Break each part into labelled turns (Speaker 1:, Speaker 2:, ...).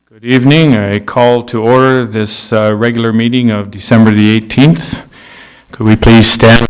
Speaker 1: Good evening. I call to order this regular meeting of December the 18th. Could we please stand?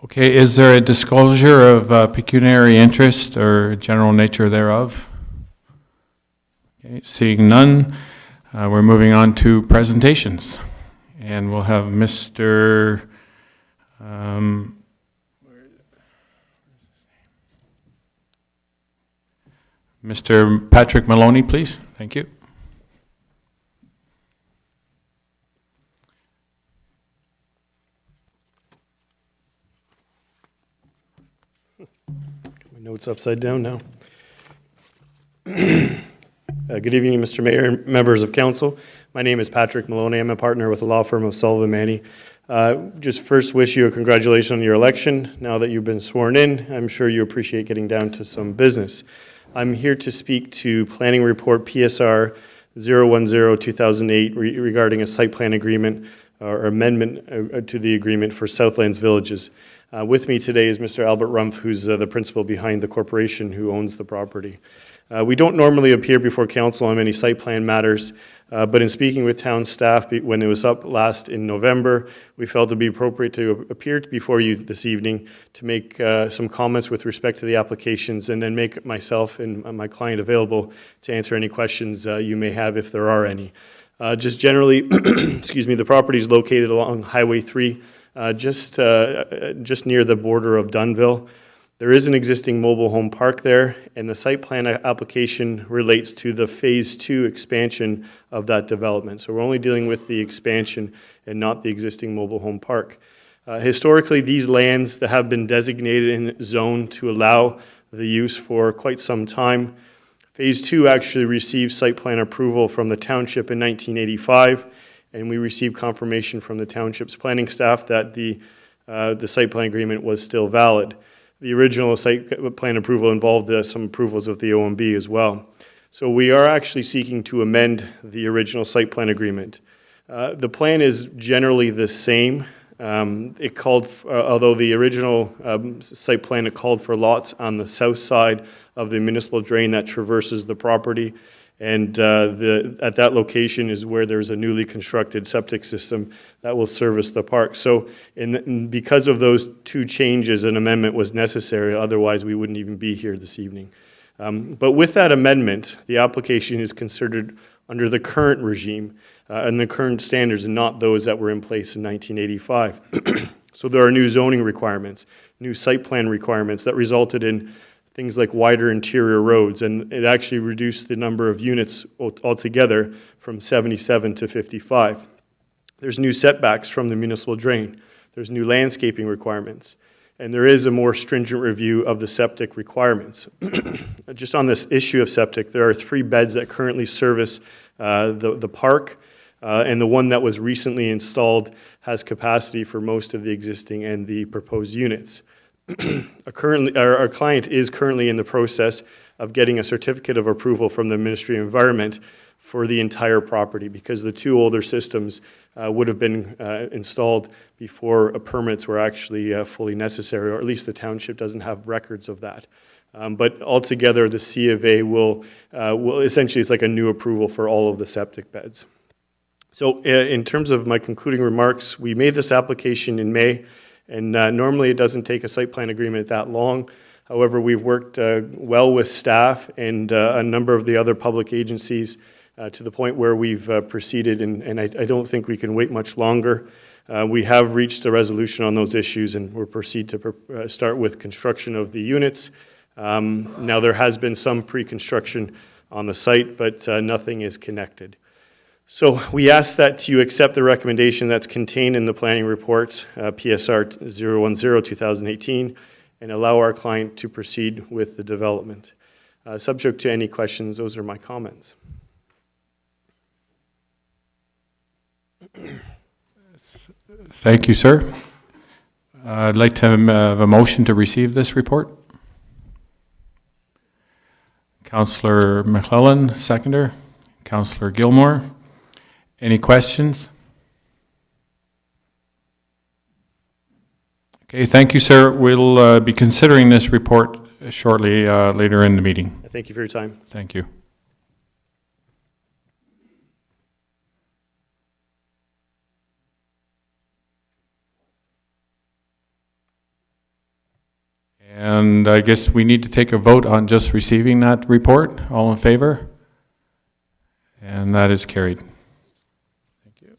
Speaker 1: Okay, is there a disclosure of pecuniary interest or general nature thereof? Okay, seeing none, we're moving on to presentations. And we'll have Mr. Patrick Maloney, please. Thank you.
Speaker 2: Notes upside down now. Good evening, Mr. Mayor and members of council. My name is Patrick Maloney. I'm a partner with the law firm of Sullivan Manny. Just first wish you a congratulations on your election. Now that you've been sworn in, I'm sure you appreciate getting down to some business. I'm here to speak to Planning Report PSR 010-2008 regarding a site plan agreement or amendment to the agreement for Southlands Villages. With me today is Mr. Albert Rumpf, who's the principal behind the corporation who owns the property. We don't normally appear before council on any site plan matters, but in speaking with town staff when it was up last in November, we felt it would be appropriate to appear before you this evening to make some comments with respect to the applications and then make myself and my client available to answer any questions you may have if there are any. Just generally, excuse me, the property is located along Highway 3, just near the border of Dunnville. There is an existing mobile home park there, and the site plan application relates to the Phase 2 expansion of that development. So we're only dealing with the expansion and not the existing mobile home park. Historically, these lands that have been designated in zone to allow the use for quite some time. Phase 2 actually received site plan approval from the township in 1985, and we received confirmation from the township's planning staff that the site plan agreement was still valid. The original site plan approval involved some approvals of the OMB as well. So we are actually seeking to amend the original site plan agreement. The plan is generally the same. It called, although the original site plan, it called for lots on the south side of the municipal drain that traverses the property. And at that location is where there's a newly constructed septic system that will service the park. So because of those two changes, an amendment was necessary. Otherwise, we wouldn't even be here this evening. But with that amendment, the application is considered under the current regime and the current standards and not those that were in place in 1985. So there are new zoning requirements, new site plan requirements that resulted in things like wider interior roads, and it actually reduced the number of units altogether from 77 to 55. There's new setbacks from the municipal drain. There's new landscaping requirements, and there is a more stringent review of the septic requirements. Just on this issue of septic, there are 3 beds that currently service the park, and the one that was recently installed has capacity for most of the existing and the proposed units. Our client is currently in the process of getting a certificate of approval from the Ministry of Environment for the entire property, because the two older systems would have been installed before permits were actually fully necessary, or at least the township doesn't have records of that. But altogether, the C of A will essentially, it's like a new approval for all of the septic beds. So in terms of my concluding remarks, we made this application in May, and normally it doesn't take a site plan agreement that long. However, we've worked well with staff and a number of the other public agencies to the point where we've proceeded, and I don't think we can wait much longer. We have reached a resolution on those issues, and we'll proceed to start with construction of the units. Now, there has been some pre-construction on the site, but nothing is connected. So we ask that you accept the recommendation that's contained in the planning report, PSR 010-2018, and allow our client to proceed with the development. Subject to any questions, those are my comments.
Speaker 1: Thank you, sir. I'd like to have a motion to receive this report. Councillor McClellan, seconder. Councillor Gilmore. Any questions? Okay, thank you, sir. We'll be considering this report shortly later in the meeting.
Speaker 2: Thank you for your time.
Speaker 1: Thank you. And I guess we need to take a vote on just receiving that report. All in favor? And that is carried. Thank you.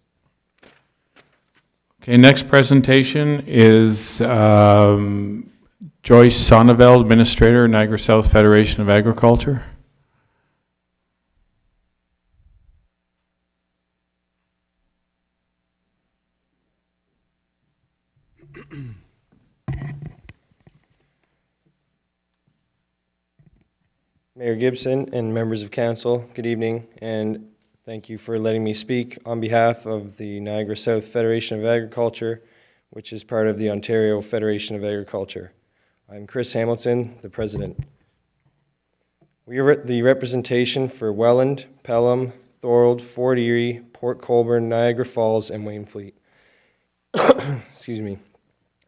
Speaker 1: Okay, next presentation is Joyce Sonneveld, Administrator, Niagara South Federation of Agriculture.
Speaker 3: Mayor Gibson and members of council, good evening, and thank you for letting me speak on behalf of the Niagara South Federation of Agriculture, which is part of the Ontario Federation of Agriculture. I'm Chris Hamilton, the president. We are the representation for Welland, Pelham, Thorold, Fort Erie, Port Colborne, Niagara Falls, and Wainfleet. Excuse me.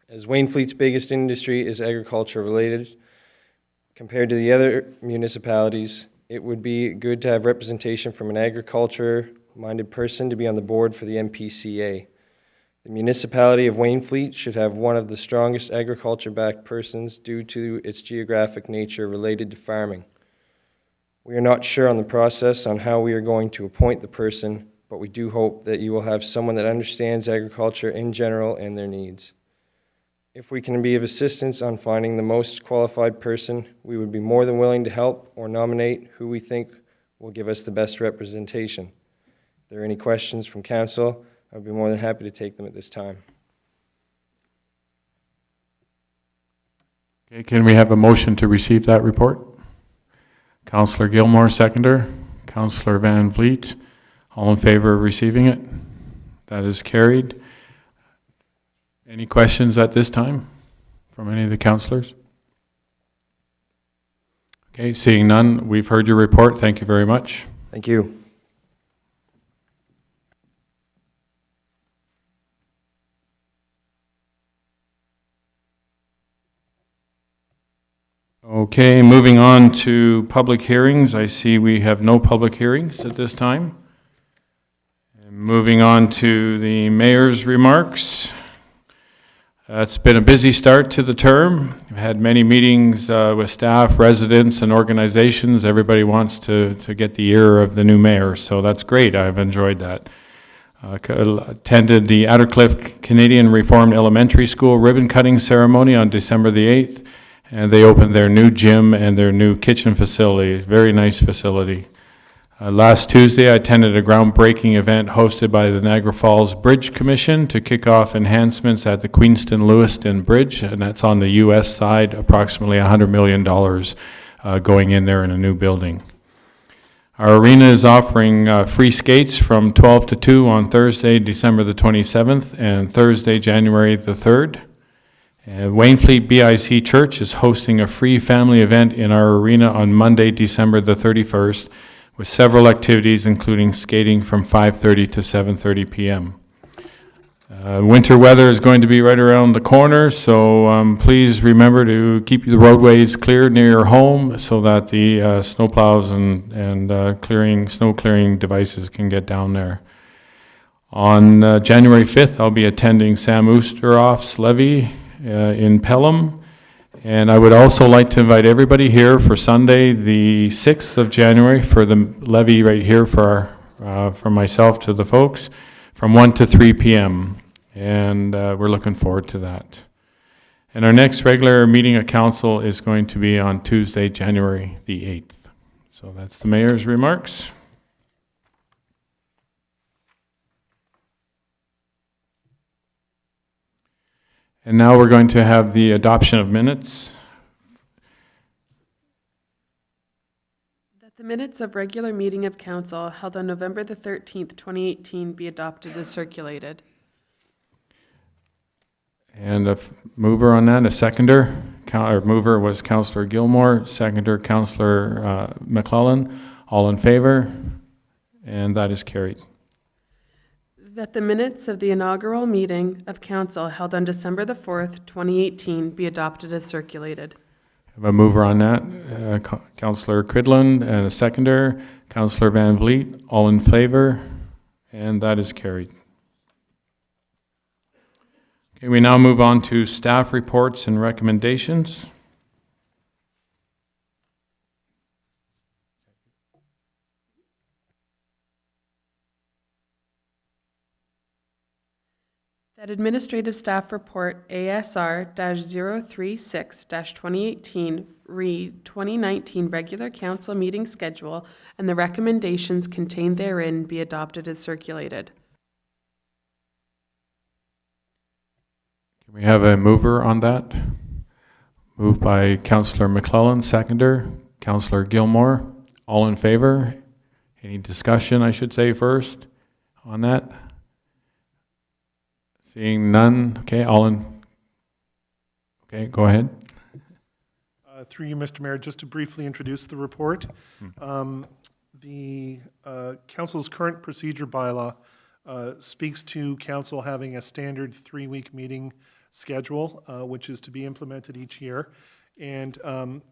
Speaker 3: As Wainfleet's biggest industry is agriculture related, compared to the other municipalities, it would be good to have representation from an agriculture-minded person to be on the board for the MPCA. The municipality of Wainfleet should have one of the strongest agriculture-backed persons due to its geographic nature related to farming. We are not sure on the process on how we are going to appoint the person, but we do hope that you will have someone that understands agriculture in general and their needs. If we can be of assistance on finding the most qualified person, we would be more than willing to help or nominate who we think will give us the best representation. If there are any questions from council, I would be more than happy to take them at this time.
Speaker 1: Okay, can we have a motion to receive that report? Councillor Gilmore, seconder. Councillor Van Vliet, all in favor of receiving it? That is carried. Any questions at this time from any of the councillors? Okay, seeing none, we've heard your report. Thank you very much.
Speaker 3: Thank you.
Speaker 1: Okay, moving on to public hearings. I see we have no public hearings at this time. And moving on to the mayor's remarks. It's been a busy start to the term. We've had many meetings with staff, residents, and organizations. Everybody wants to get the ear of the new mayor, so that's great. I've enjoyed that. Attended the Attercliffe Canadian Reformed Elementary School ribbon cutting ceremony on December the 8th, and they opened their new gym and their new kitchen facility. Very nice facility. Last Tuesday, I attended a groundbreaking event hosted by the Niagara Falls Bridge Commission to kick off enhancements at the Queenston-Lewiston Bridge, and that's on the U.S. side, approximately $100 million going in there in a new building. Our arena is offering free skates from 12 to 2 on Thursday, December the 27th, and Thursday, January the 3rd. Wainfleet BIC Church is hosting a free family event in our arena on Monday, December the 31st, with several activities including skating from 5:30 to 7:30 p.m. Winter weather is going to be right around the corner, so please remember to keep the roadways clear near your home so that the snowplows and snow clearing devices can get down there. On January 5th, I'll be attending Sam Oosteroff's levee in Pelham, and I would also like to invite everybody here for Sunday, the 6th of January, for the levee right here from myself to the folks, from 1 to 3 p.m., and we're looking forward to that. And our next regular meeting of council is going to be on Tuesday, January the 8th. So that's the mayor's remarks. And now we're going to have the adoption of minutes.
Speaker 4: That the minutes of regular meeting of council held on November the 13th, 2018 be adopted as circulated. And a mover on that, a seconder. Mover was Councillor Gilmore, seconder Councillor McClellan. All in favor? And that is carried. That the minutes of the inaugural meeting of council held on December the 4th, 2018 be adopted as circulated.
Speaker 1: Have a mover on that, Councillor Cridland, and a seconder, Councillor Van Vliet. All in favor? And that is carried. Okay, we now move on to staff reports and recommendations.
Speaker 4: That administrative staff report ASR-036-2018 read 2019 regular council meeting schedule and the recommendations contained therein be adopted as circulated.
Speaker 1: Can we have a mover on that? Moved by Councillor McClellan, seconder, Councillor Gilmore. All in favor? Any discussion, I should say, first on that? Seeing none, okay, okay, go ahead.
Speaker 5: Through you, Mr. Mayor, just to briefly introduce the report. The council's current procedure bylaw speaks to council having a standard 3-week meeting schedule, which is to be implemented each year. And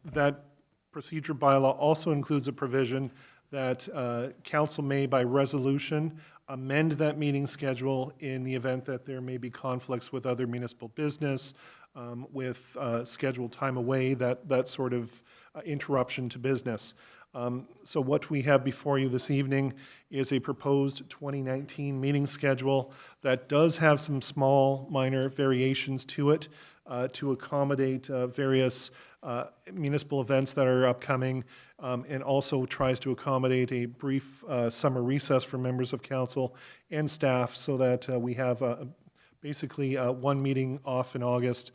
Speaker 5: that procedure bylaw also includes a provision that council may, by resolution, amend that meeting schedule in the event that there may be conflicts with other municipal business, with scheduled time away, that sort of interruption to business. So what we have before you this evening is a proposed 2019 meeting schedule that does have some small, minor variations to it to accommodate various municipal events that are upcoming, and also tries to accommodate a brief summer recess for members of council and staff so that we have basically one meeting off in August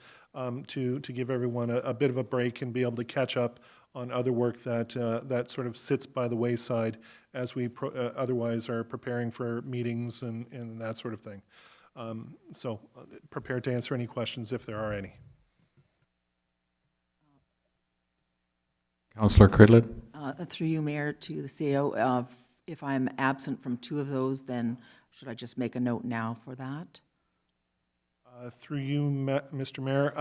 Speaker 5: to give everyone a bit of a break and be able to catch up on other work that sort of sits by the wayside as we otherwise are preparing for meetings and that sort of thing. So prepared to answer any questions if there are any.
Speaker 1: Councillor Cridlett.
Speaker 6: Through you, Mayor, to the CEO, if I'm absent from 2 of those, then should I just make a note now for that?
Speaker 5: Through you, Mr. Mayor,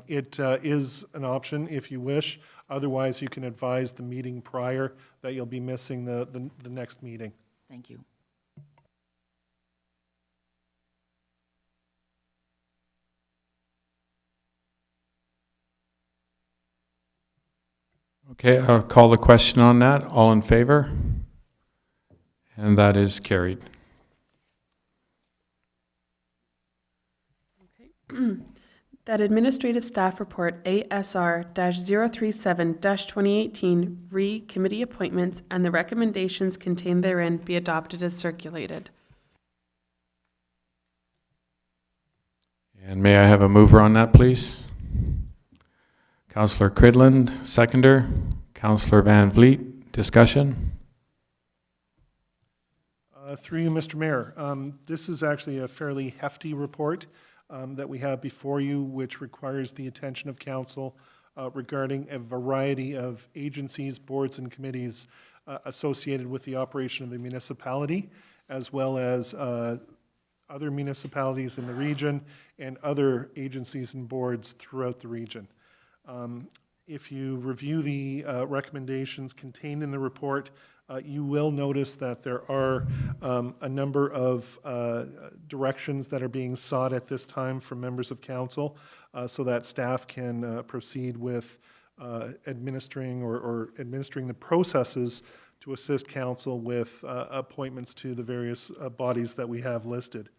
Speaker 5: it is an option if you wish. Otherwise, you can advise the meeting prior that you'll be missing the next meeting.
Speaker 6: Thank you.
Speaker 1: Okay, I'll call the question on that. All in favor? And that is carried.
Speaker 4: That administrative staff report ASR-037-2018 re-committee appointments and the recommendations contained therein be adopted as circulated.
Speaker 1: And may I have a mover on that, please? Councillor Cridland, seconder. Councillor Van Vliet, discussion?
Speaker 5: Through you, Mr. Mayor, this is actually a fairly hefty report. that we have before you, which requires the attention of council regarding a variety of agencies, boards, and committees associated with the operation of the municipality, as well as other municipalities in the region and other agencies and boards throughout the region. If you review the recommendations contained in the report, you will notice that there are a number of directions that are being sought at this time from members of council so that staff can proceed with administering or administering the processes to assist council with appointments to the various bodies that we have listed.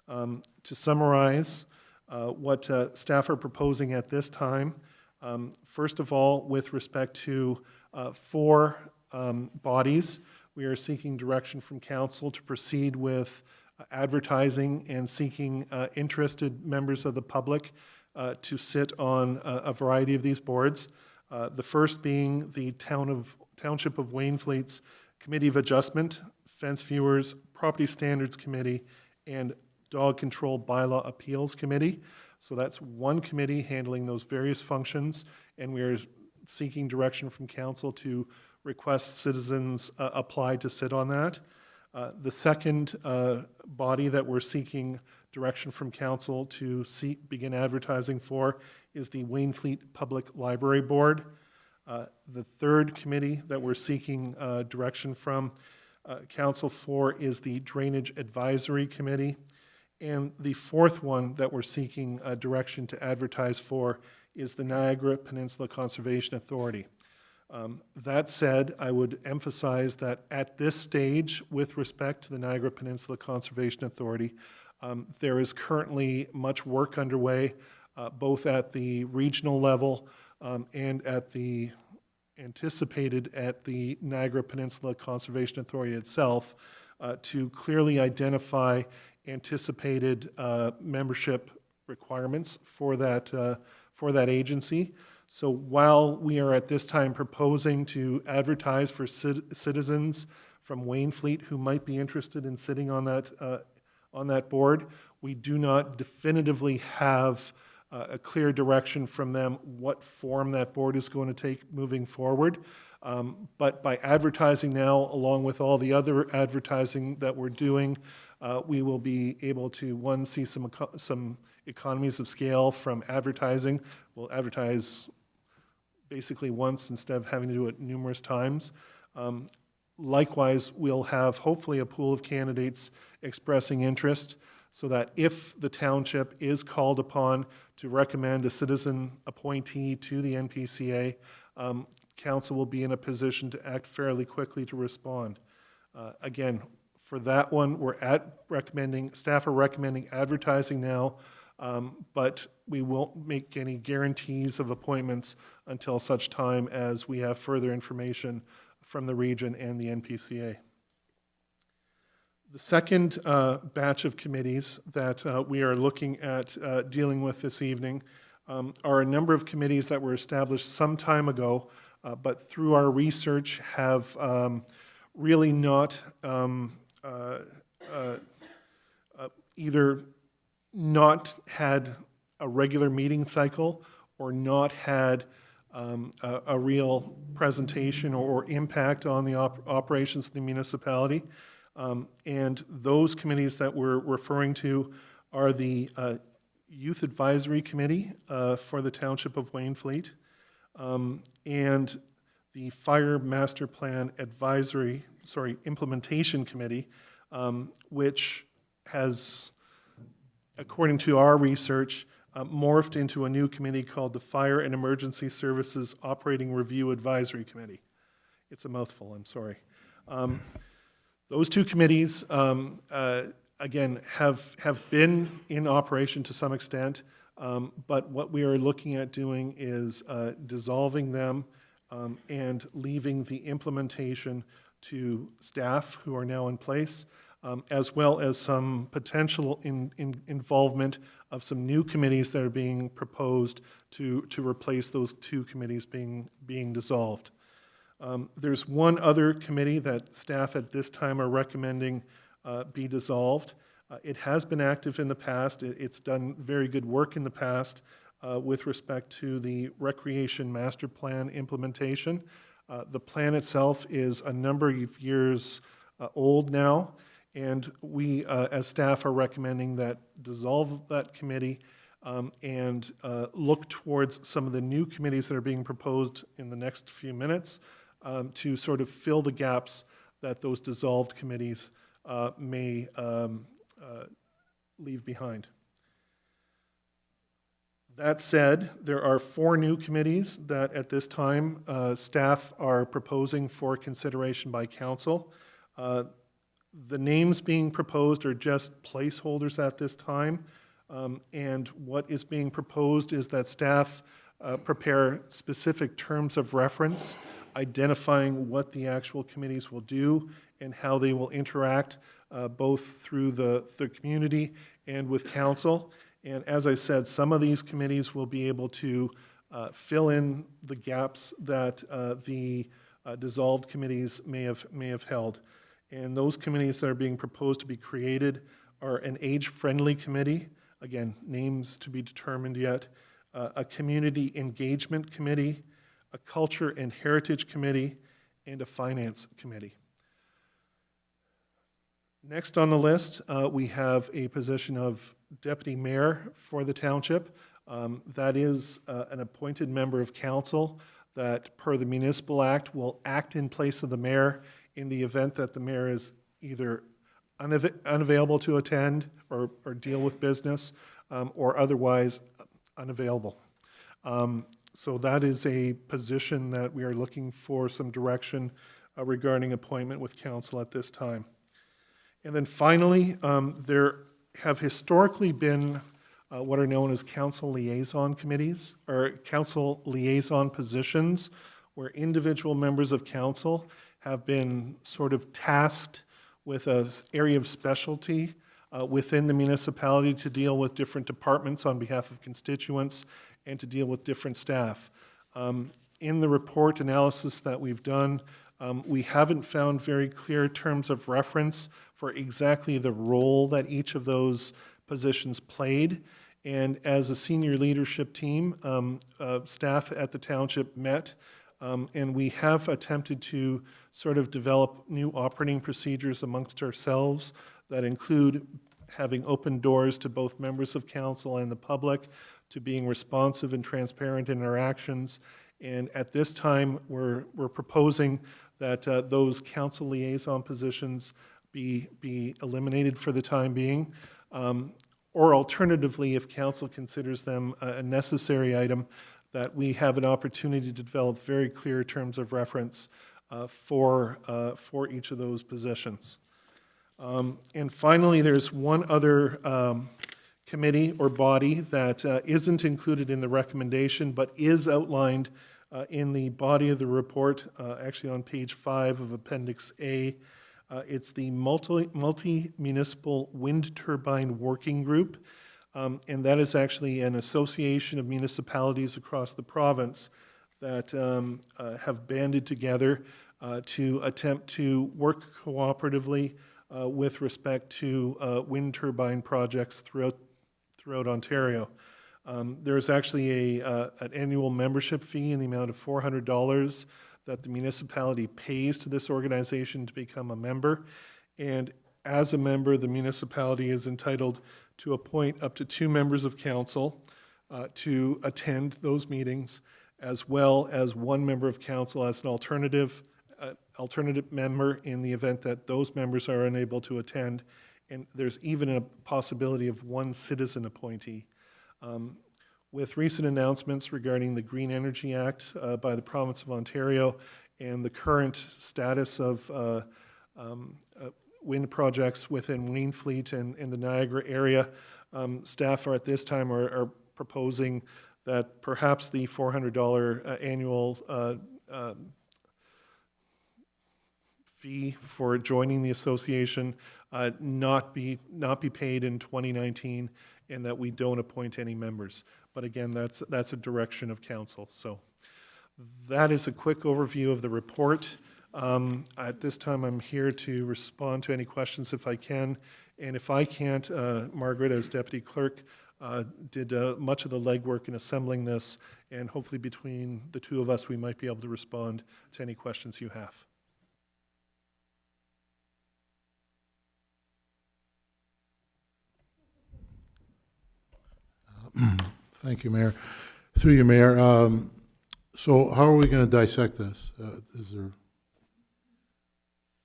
Speaker 5: To summarize, what staff are proposing at this time, first of all, with respect to 4 bodies, we are seeking direction from council to proceed with advertising and seeking interested members of the public to sit on a variety of these boards. The first being the Township of Wainfleet's Committee of Adjustment, Fence Viewers, Property Standards Committee, and Dog Control Bylaw Appeals Committee. So that's one committee handling those various functions, and we are seeking direction from council to request citizens apply to sit on that. The second body that we're seeking direction from council to begin advertising for is the Wainfleet Public Library Board. The third committee that we're seeking direction from council for is the Drainage Advisory Committee. And the fourth one that we're seeking direction to advertise for is the Niagara Peninsula Conservation Authority. That said, I would emphasize that at this stage, with respect to the Niagara Peninsula Conservation Authority, there is currently much work underway, both at the regional level and at the anticipated at the Niagara Peninsula Conservation Authority itself, to clearly identify anticipated membership requirements for that agency. So while we are at this time proposing to advertise for citizens from Wainfleet who might be interested in sitting on that board, we do not definitively have a clear direction from them what form that board is going to take moving forward. But by advertising now, along with all the other advertising that we're doing, we will be able to, one, see some economies of scale from advertising. We'll advertise basically once instead of having to do it numerous times. Likewise, we'll have hopefully a pool of candidates expressing interest so that if the township is called upon to recommend a citizen appointee to the NPCA, council will be in a position to act fairly quickly to respond. Again, for that one, staff are recommending advertising now, but we won't make any guarantees of appointments until such time as we have further information from the region and the NPCA. The second batch of committees that we are looking at dealing with this evening are a number of committees that were established some time ago, but through our research have really not either not had a regular meeting cycle or not had a real presentation or impact on the operations of the municipality. And those committees that we're referring to are the Youth Advisory Committee for the Township of Wainfleet and the Fire Master Plan Implementation Committee, which has, according to our research, morphed into a new committee called the Fire and Emergency Services Operating Review Advisory Committee. It's a mouthful, I'm sorry. Those two committees, again, have been in operation to some extent, but what we are looking at doing is dissolving them and leaving the implementation to staff who are now in place, as well as some potential involvement of some new committees that are being proposed to replace those two committees being dissolved. There's one other committee that staff at this time are recommending be dissolved, It has been active in the past. It's done very good work in the past with respect to the Recreation Master Plan implementation. The plan itself is a number of years old now, and we, as staff, are recommending that dissolve that committee and look towards some of the new committees that are being proposed in the next few minutes to sort of fill the gaps that those dissolved committees may leave behind. That said, there are 4 new committees that at this time staff are proposing for consideration by council. The names being proposed are just placeholders at this time, and what is being proposed is that staff prepare specific terms of reference, identifying what the actual committees will do and how they will interact both through the community and with council. And as I said, some of these committees will be able to fill in the gaps that the dissolved committees may have held. And those committees that are being proposed to be created are an age-friendly committee, again, names to be determined yet, a community engagement committee, a culture and heritage committee, and a finance committee. Next on the list, we have a position of deputy mayor for the township. That is an appointed member of council that, per the Municipal Act, will act in place of the mayor in the event that the mayor is either unavailable to attend or deal with business or otherwise unavailable. So that is a position that we are looking for some direction regarding appointment with council at this time. And then finally, there have historically been what are known as council liaison committees or council liaison positions where individual members of council have been sort of tasked with an area of specialty within the municipality to deal with different departments on behalf of constituents and to deal with different staff. In the report analysis that we've done, we haven't found very clear terms of reference for exactly the role that each of those positions played. And as a senior leadership team, staff at the township met, and we have attempted to sort of develop new operating procedures amongst ourselves that include having open doors to both members of council and the public, to being responsive and transparent in our actions. And at this time, we're proposing that those council liaison positions be eliminated for the time being. Or alternatively, if council considers them a necessary item, that we have an opportunity to develop very clear terms of reference for each of those positions. And finally, there's one other committee or body that isn't included in the recommendation, but is outlined in the body of the report, actually on page 5 of Appendix A. It's the Multi-Municipal Wind Turbine Working Group, and that is actually an association of municipalities across the province that have banded together to attempt to work cooperatively with respect to wind turbine projects throughout Ontario. There's actually an annual membership fee in the amount of $400 that the municipality pays to this organization to become a member. And as a member, the municipality is entitled to appoint up to 2 members of council to attend those meetings, as well as 1 member of council as an alternative member in the event that those members are unable to attend. And there's even a possibility of 1 citizen appointee. With recent announcements regarding the Green Energy Act by the province of Ontario and the current status of wind projects within Wainfleet and the Niagara area, staff are at this time are proposing that perhaps the $400 annual fee for joining the association not be paid in 2019, and that we don't appoint any members. But again, that's a direction of council. So that is a quick overview of the report. At this time, I'm here to respond to any questions if I can, And if I can't, Margaret, as deputy clerk, did much of the legwork in assembling this, and hopefully between the two of us, we might be able to respond to any questions you have.
Speaker 7: Thank you, Mayor. Through you, Mayor. So how are we going to dissect this? Is there?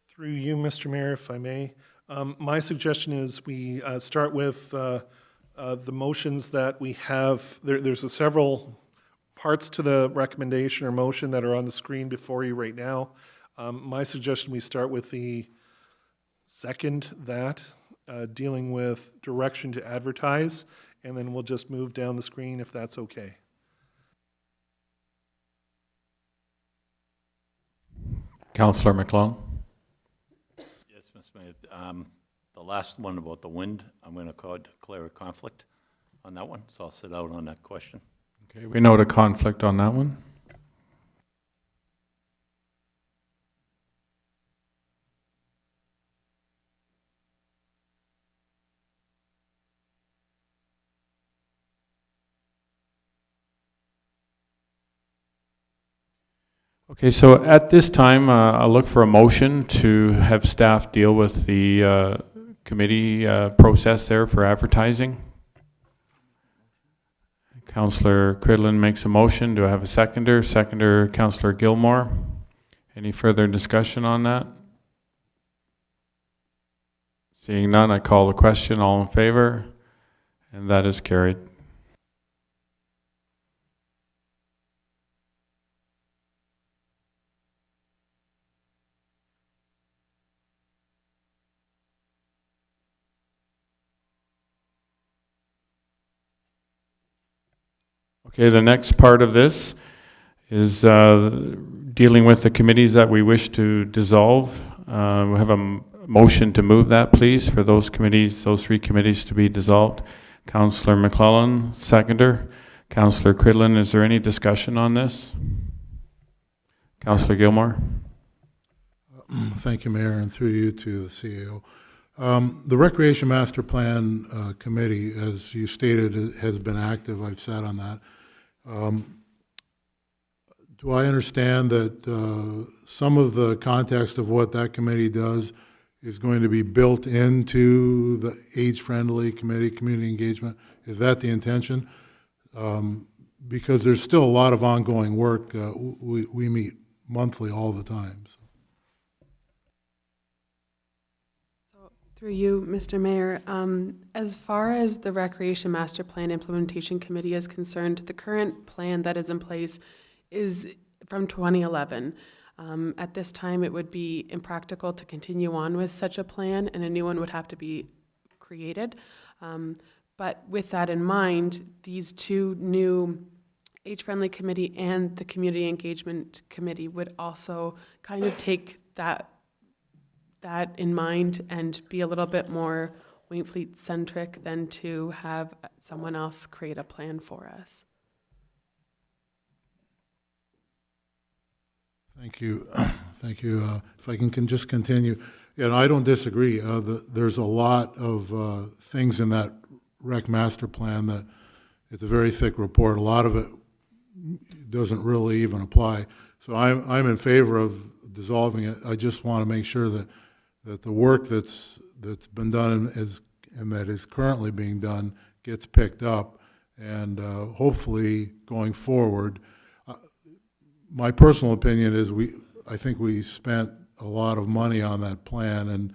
Speaker 5: Through you, Mr. Mayor, if I may, my suggestion is we start with the motions that we have. There's several parts to the recommendation or motion that are on the screen before you right now. My suggestion, we start with the second that, dealing with direction to advertise, and then we'll just move down the screen if that's okay.
Speaker 4: Councillor McClellan.
Speaker 8: Yes, Mr. Mayor. The last one about the wind, I'm going to declare a conflict on that one, so I'll sit out on that question.
Speaker 4: Okay, we note a conflict on that one. Okay, so at this time, I'll look for a motion to have staff deal with the committee process there for advertising. Councillor Cridlin makes a motion. Do I have a seconder? Seconder, Councillor Gilmore. Any further discussion on that? Seeing none, I call the question. All in favor? And that is carried. Okay, the next part of this is dealing with the committees that we wish to dissolve. We have a motion to move that, please, for those committees, those three committees to be dissolved. Councillor McClellan, seconder. Councillor Cridlin, is there any discussion on this? Councillor Gilmore.
Speaker 7: Thank you, Mayor, and through you to the CAO. The Recreation Master Plan Committee, as you stated, has been active. I've sat on that. Do I understand that some of the context of what that committee does is going to be built into the age-friendly committee, community engagement? Is that the intention? Because there's still a lot of ongoing work. We meet monthly all the time. So.
Speaker 9: Through you, Mr. Mayor, as far as the Recreation Master Plan Implementation Committee is concerned, the current plan that is in place is from 2011. At this time, it would be impractical to continue on with such a plan, and a new one would have to be created. But with that in mind, these two new age-friendly committee and the Community Engagement Committee would also kind of take that in mind and be a little bit more Wainfleet-centric than to have someone else create a plan for us.
Speaker 7: Thank you. Thank you. If I can just continue. Yeah, no, I don't disagree. There's a lot of things in that rec master plan that it's a very thick report. A lot of it doesn't really even apply. So I'm in favor of dissolving it. I just want to make sure that the work that's been done and that is currently being done gets picked up, and hopefully going forward. My personal opinion is I think we spent a lot of money on that plan, and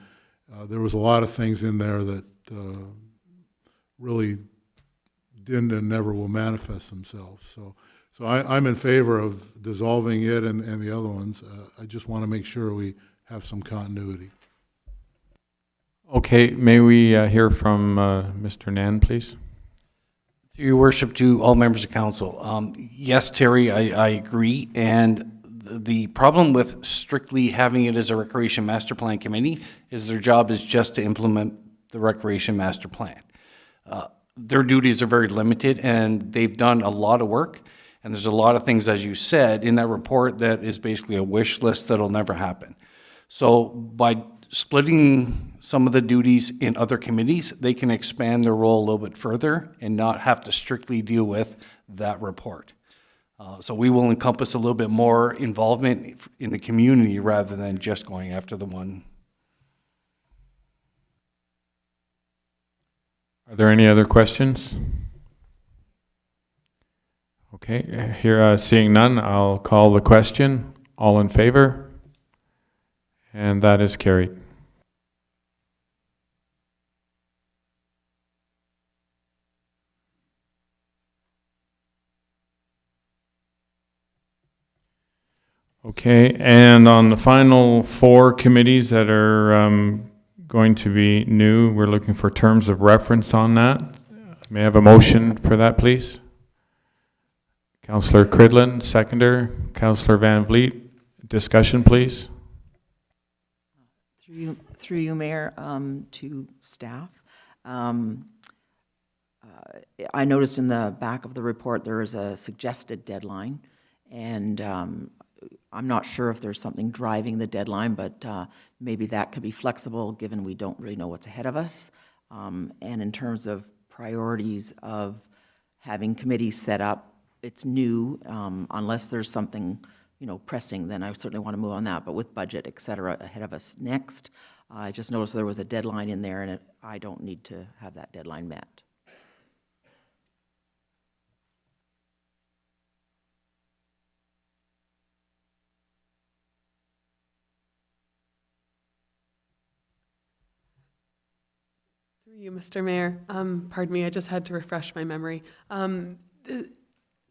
Speaker 7: there was a lot of things in there that really didn't and never will manifest themselves. So I'm in favor of dissolving it and the other ones. I just want to make sure we have some continuity.
Speaker 4: Okay, may we hear from Mr. Nan, please?
Speaker 10: Through your worship to all members of council. Yes, Terry, I agree. And the problem with strictly having it as a Recreation Master Plan Committee is their job is just to implement the Recreation Master Plan. Their duties are very limited, and they've done a lot of work. And there's a lot of things, as you said, in that report that is basically a wish list that'll never happen. So by splitting some of the duties in other committees, they can expand their role a little bit further and not have to strictly deal with that report. So we will encompass a little bit more involvement in the community rather than just going after the one.
Speaker 4: Are there any other questions? Okay, here, seeing none, I'll call the question. All in favor? And that is carried. Okay, and on the final 4 committees that are going to be new, we're looking for terms of reference on that. May I have a motion for that, please? Councillor Cridlin, seconder. Councillor Van Vliet, discussion, please.
Speaker 6: Through you, Mayor, to staff. I noticed in the back of the report there is a suggested deadline, and I'm not sure if there's something driving the deadline, but maybe that could be flexible, given we don't really know what's ahead of us. And in terms of priorities of having committees set up, it's new, unless there's something, pressing, then I certainly want to move on that. But with budget, et cetera, ahead of us next, I just noticed there was a deadline in there, and I don't need to have that deadline met.
Speaker 9: Through you, Mr. Mayor. Pardon me, I just had to refresh my memory.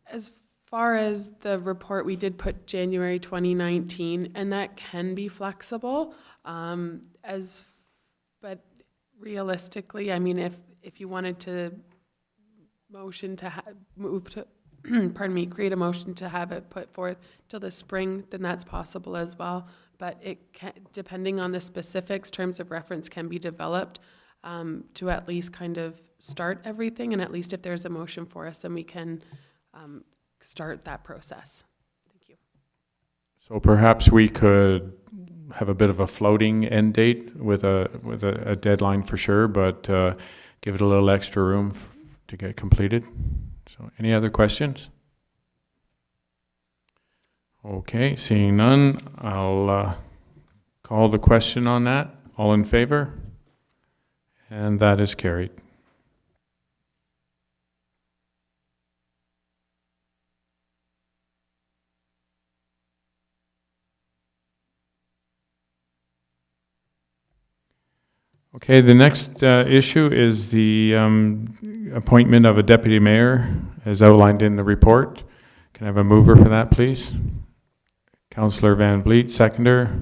Speaker 9: As far as the report, we did put January 2019, and that can be flexible. But realistically, I mean, if you wanted to motion to move to, pardon me, create a motion to have it put forth till the spring, then that's possible as well. But it can, depending on the specifics, terms of reference can be developed to at least kind of start everything, and at least if there's a motion for us, then we can start that process. Thank you.
Speaker 4: So perhaps we could have a bit of a floating end date with a deadline for sure, but give it a little extra room to get completed. So any other questions? Okay, seeing none, I'll call the question on that. All in favor? And that is carried. Okay, the next issue is the appointment of a deputy mayor as outlined in the report. Can I have a mover for that, please? Councillor Van Vliet, seconder.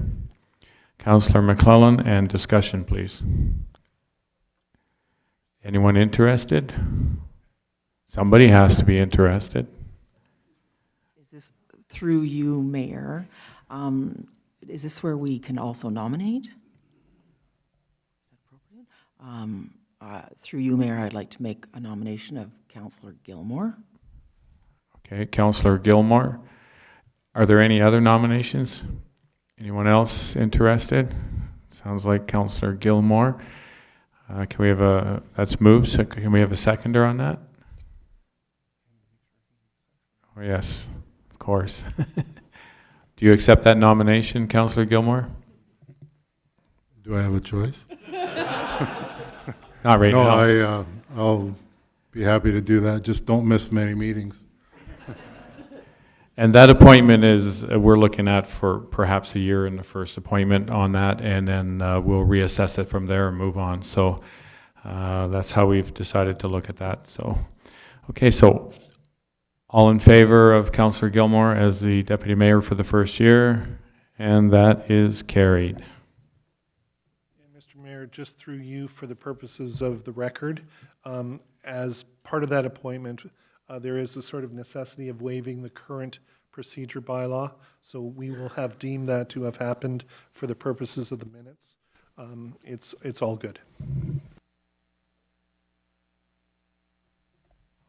Speaker 4: Councillor McClellan, and discussion, please. Anyone interested? Somebody has to be interested.
Speaker 6: Is this through you, Mayor? Is this where we can also nominate? Is that appropriate? Through you, Mayor, I'd like to make a nomination of Councillor Gilmore.
Speaker 4: Okay, Councillor Gilmore. Are there any other nominations? Anyone else interested? Sounds like Councillor Gilmore. Can we have that's moved, so can we have a seconder on that? Oh, yes, of course. Do you accept that nomination, Councillor Gilmore?
Speaker 7: Do I have a choice?
Speaker 4: Not right now.
Speaker 7: No, I'll be happy to do that. Just don't miss many meetings.
Speaker 4: And that appointment is, we're looking at for perhaps a year in the first appointment on that, and then we'll reassess it from there and move on. So that's how we've decided to look at that. So, okay, so all in favor of Councillor Gilmore as the deputy mayor for the first year, and that is carried.
Speaker 5: Mr. Mayor, just through you for the purposes of the record, as part of that appointment, there is a sort of necessity of waiving the current procedure bylaw, so we will have deemed that to have happened for the purposes of the minutes. It's all good.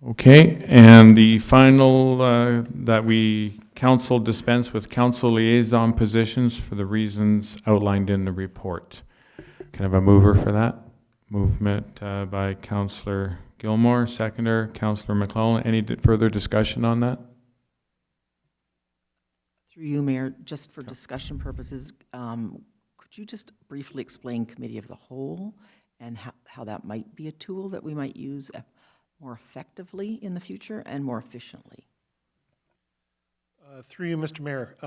Speaker 4: Okay, and the final that we council dispense with council liaison positions for the reasons outlined in the report. Can I have a mover for that? Movement by Councillor Gilmore, seconder, Councillor McClellan. Any further discussion on that?
Speaker 6: Through you, Mayor, just for discussion purposes, could you just briefly explain Committee of the Whole and how that might be a tool that we might use more effectively in the future and more efficiently?
Speaker 5: Through you, Mr. Mayor.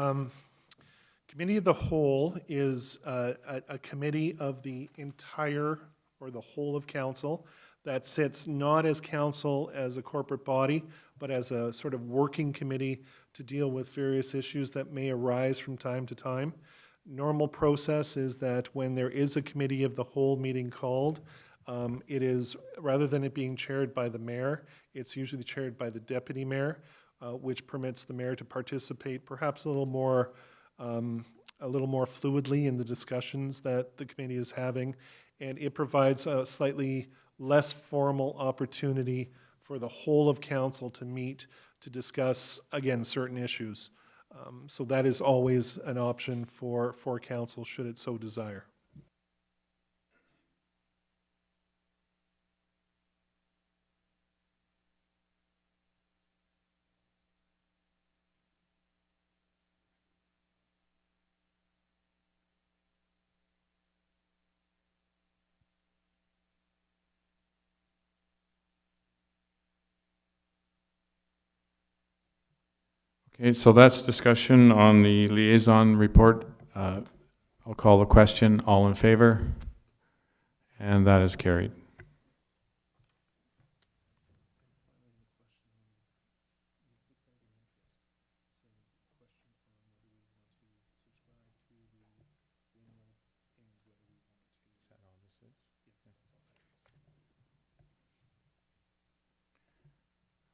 Speaker 5: Committee of the Whole is a committee of the entire or the whole of council that sits not as council as a corporate body, but as a sort of working committee to deal with various issues that may arise from time to time. Normal process is that when there is a Committee of the Whole meeting called, it is, rather than it being chaired by the mayor, it's usually chaired by the deputy mayor, which permits the mayor to participate perhaps a little more fluidly in the discussions that the committee is having, and it provides a slightly less formal opportunity for the whole of council to meet to discuss, again, certain issues. So that is always an option for council should it so desire.
Speaker 4: Okay, so that's discussion on the liaison report. I'll call the question. All in favor? And that is carried.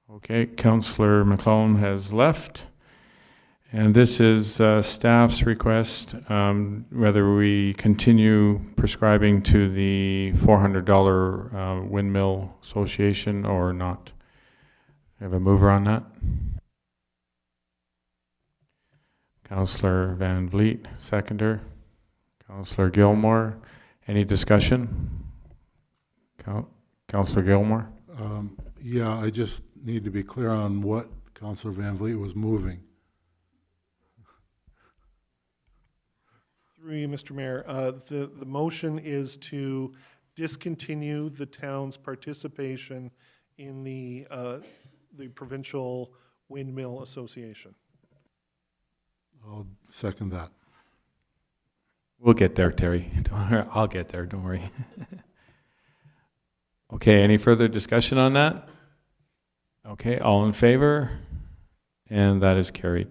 Speaker 4: Okay, Councillor McClellan has left. And this is staff's request, whether we continue prescribing to the $400 Windmill Association or not. I have a mover on that. Councillor Van Vliet, seconder. Councillor Gilmore. Any discussion? Councillor Gilmore?
Speaker 7: Yeah, I just need to be clear on what Councillor Van Vliet was moving.
Speaker 5: Through you, Mr. Mayor, the motion is to discontinue the town's participation in the Provincial Windmill Association.
Speaker 7: I'll second that.
Speaker 4: We'll get there, Terry. I'll get there, don't worry. Okay, any further discussion on that? Okay, all in favor? And that is carried.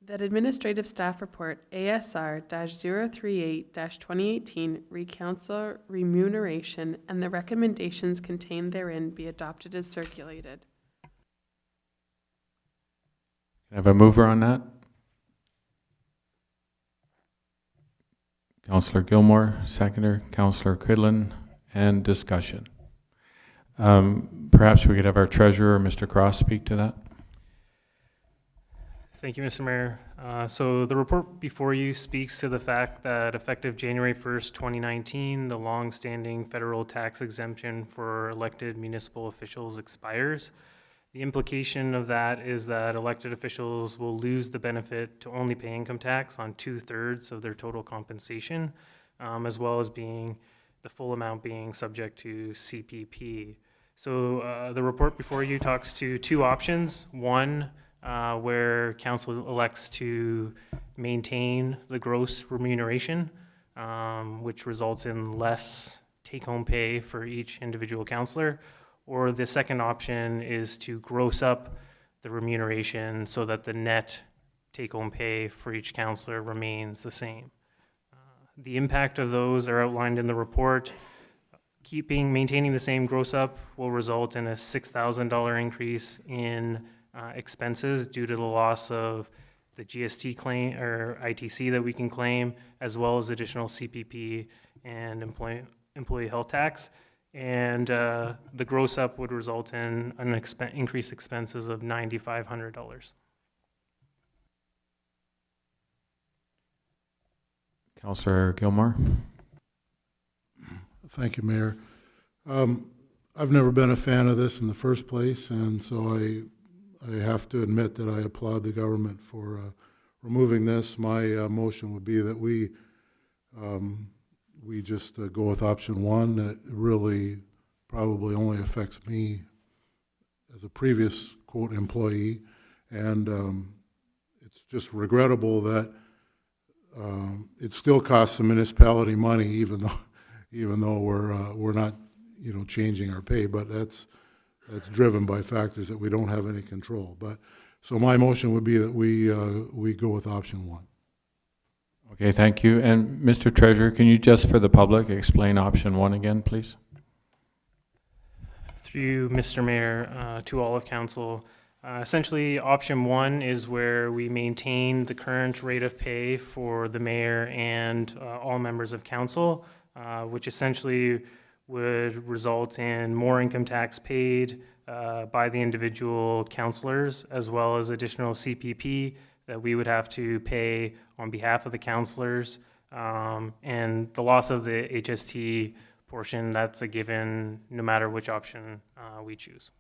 Speaker 9: That Administrative Staff Report ASR-038-2018 Recouncil Remuneration and the recommendations contained therein be adopted as circulated.
Speaker 4: Can I have a mover on that? Councillor Gilmore, seconder, Councillor Quidlin, and discussion. Perhaps we could have our treasurer, Mr. Cross, speak to that.
Speaker 11: Thank you, Mr. Mayor. So the report before you speaks to the fact that effective January 1st, 2019, the long-standing federal tax exemption for elected municipal officials expires. The implication of that is that elected officials will lose the benefit to only pay income tax on 2/3 of their total compensation, as well as being the full amount being subject to CPP. So the report before you talks to two options. One, where council elects to maintain the gross remuneration, which results in less take-home pay for each individual counselor. Or the second option is to gross up the remuneration so that the net take-home pay for each counselor remains the same. The impact of those are outlined in the report. Maintaining the same gross up will result in a $6,000 increase in expenses due to the loss of the GST claim or ITC that we can claim, as well as additional CPP and employee health tax. And the gross up would result in an increased expenses of $9,500.
Speaker 4: Councillor Gilmore?
Speaker 7: Thank you, Mayor. I've never been a fan of this in the first place, and so I have to admit that I applaud the government for removing this. My motion would be that we just go with option one. That really probably only affects me as a previous, quote, employee, and it's just regrettable that it still costs the municipality money, even though we're not, changing our pay. But that's driven by factors that we don't have any control. But so my motion would be that we go with option one.
Speaker 4: Okay, thank you. And Mr. Treasurer, can you just for the public explain option one again, please?
Speaker 11: Through you, Mr. Mayor, to all of council. Essentially, option one is where we maintain the current rate of pay for the mayor and all members of council, which essentially would result in more income tax paid by the individual councillors, as well as additional CPP that we would have to pay on behalf of the councillors. And the loss of the HST portion, that's a given no matter which option we choose.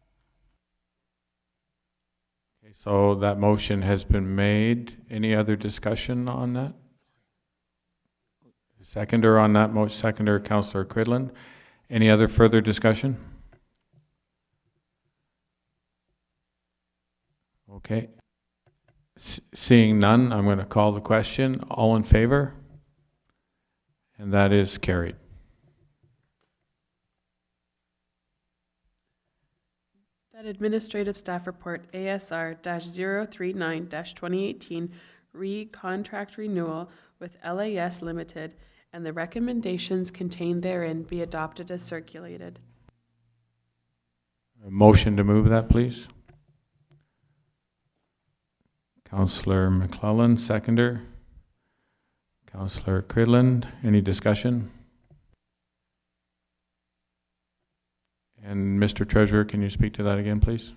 Speaker 4: Okay, so that motion has been made. Any other discussion on that? Seconder on that motion, seconder Councillor Quidland. Any other further discussion? Okay. Seeing none, I'm going to call the question. All in favor? And that is carried.
Speaker 9: That administrative staff report ASR-039-2018 re-contract renewal with LAS Limited and the recommendations contained therein be adopted as circulated.
Speaker 4: A motion to move that, please. Councillor McClellan, seconder. Councillor Quidland, any discussion? And Mr. Treasurer, can you speak to that again, please?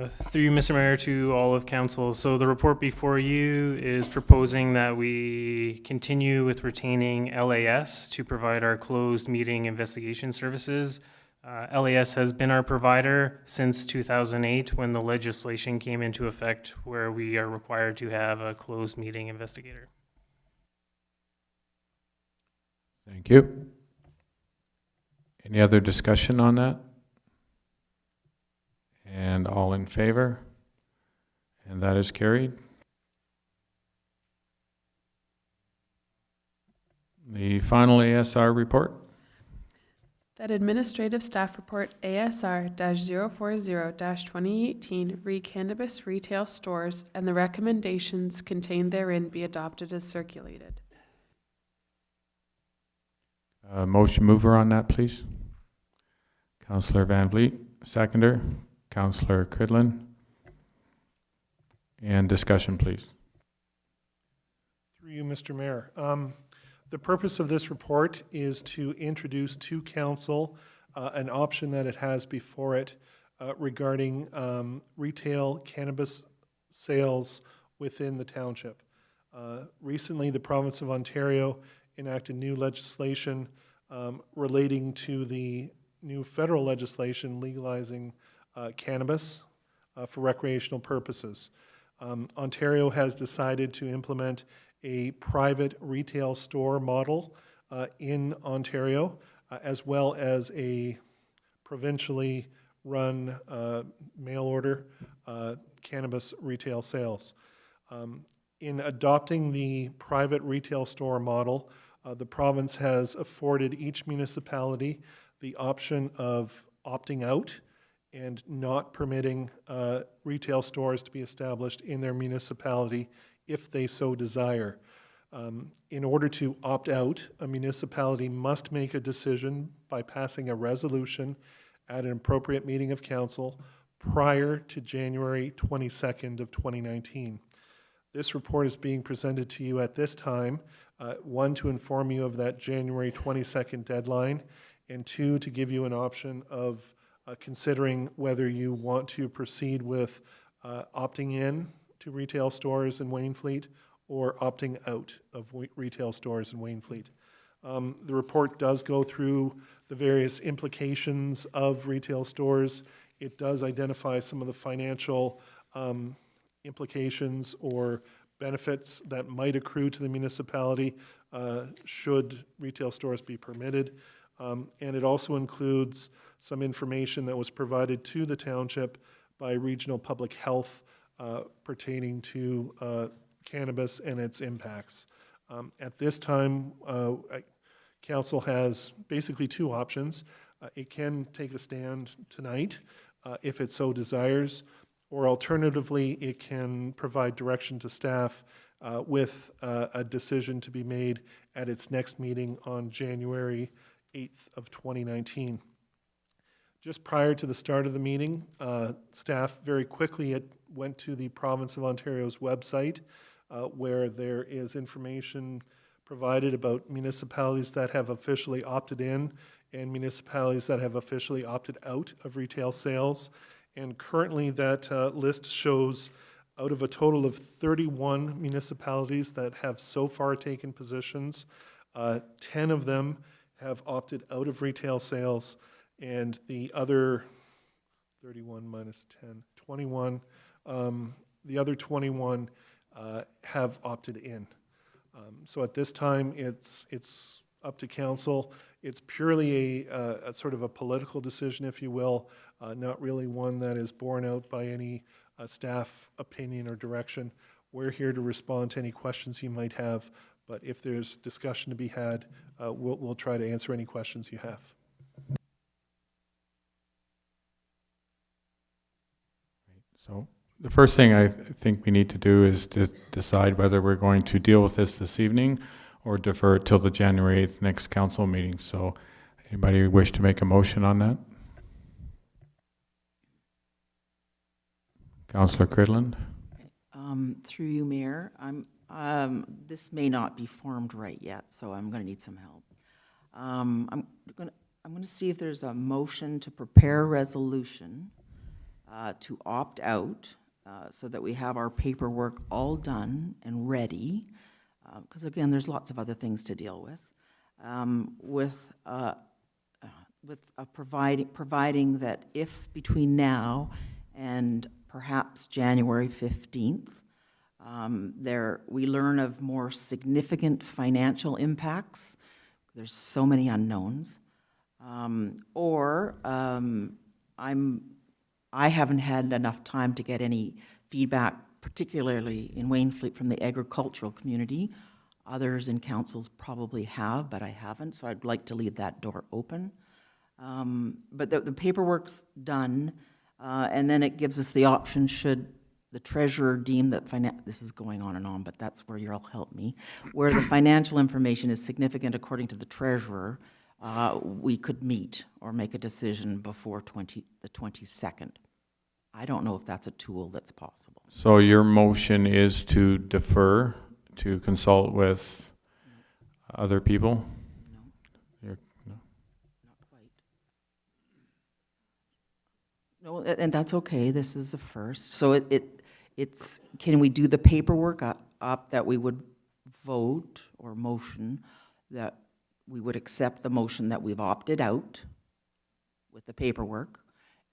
Speaker 11: Through you, Mr. Mayor, to all of council. So the report before you is proposing that we continue with retaining LAS to provide our closed meeting investigation services. LAS has been our provider since 2008 when the legislation came into effect where we are required to have a closed meeting investigator.
Speaker 4: Thank you. Any other discussion on that? And all in favor? And that is carried. The final ASR report.
Speaker 9: That administrative staff report ASR-040-2018 re-cannabis retail stores and the recommendations contained therein be adopted as circulated.
Speaker 4: Motion mover on that, please. Councillor Van Vliet, seconder. Councillor Quidland. And discussion, please.
Speaker 5: Through you, Mr. Mayor. The purpose of this report is to introduce to council an option that it has before it regarding retail cannabis sales within the township. Recently, the province of Ontario enacted new legislation relating to the new federal legislation legalizing cannabis for recreational purposes. Ontario has decided to implement a private retail store model in Ontario, as well as a provincially run mail order cannabis retail sales. In adopting the private retail store model, the province has afforded each municipality the option of opting out and not permitting retail stores to be established in their municipality if they so desire. In order to opt out, a municipality must make a decision by passing a resolution at an appropriate meeting of council prior to January 22nd of 2019. This report is being presented to you at this time, one, to inform you of that January 22nd deadline, and two, to give you an option of considering whether you want to proceed with opting in to retail stores in Wainfleet or opting out of retail stores in Wainfleet. The report does go through the various implications of retail stores. It does identify some of the financial implications or benefits that might accrue to the municipality should retail stores be permitted. And it also includes some information that was provided to the township by Regional Public Health pertaining to cannabis and its impacts. At this time, council has basically two options. It can take a stand tonight if it so desires, or alternatively, it can provide direction to staff with a decision to be made at its next meeting on January 8th of 2019. Just prior to the start of the meeting, staff very quickly went to the Province of Ontario's website where there is information provided about municipalities that have officially opted in and municipalities that have officially opted out of retail sales. And currently that list shows out of a total of 31 municipalities that have so far taken positions, 10 of them have opted out of retail sales, and the other 31 minus 10, 21, the other 21 have opted in. So at this time, it's up to council. It's purely a sort of a political decision, if you will, not really one that is borne out by any staff opinion or direction. We're here to respond to any questions you might have, but if there's discussion to be had, we'll try to answer any questions you have.
Speaker 4: So the first thing I think we need to do is to decide whether we're going to deal with this evening or defer it till the January 8th next council meeting. So anybody wish to make a motion on that? Councillor Cridland?
Speaker 6: Through you, Mayor, this may not be formed right yet, so I'm going to need some help. I'm going to see if there's a motion to prepare a resolution to opt out so that we have our paperwork all done and ready, because again, there's lots of other things to deal with, providing that if between now and perhaps January 15th, we learn of more significant financial impacts. There's so many unknowns. I haven't had enough time to get any feedback, particularly in Wainfleet from the agricultural community. Others in councils probably have, but I haven't, so I'd like to leave that door open. But the paperwork's done, and then it gives us the option should the treasurer deem that this is going on and on, but that's where you'll help me, where the financial information is significant according to the treasurer, we could meet or make a decision before the 22nd. I don't know if that's a tool that's possible.
Speaker 4: So your motion is to defer, to consult with other people?
Speaker 6: No. Not quite. No, and that's okay. This is the first. So it's can we do the paperwork up that we would vote or motion that we would accept the motion that we've opted out with the paperwork,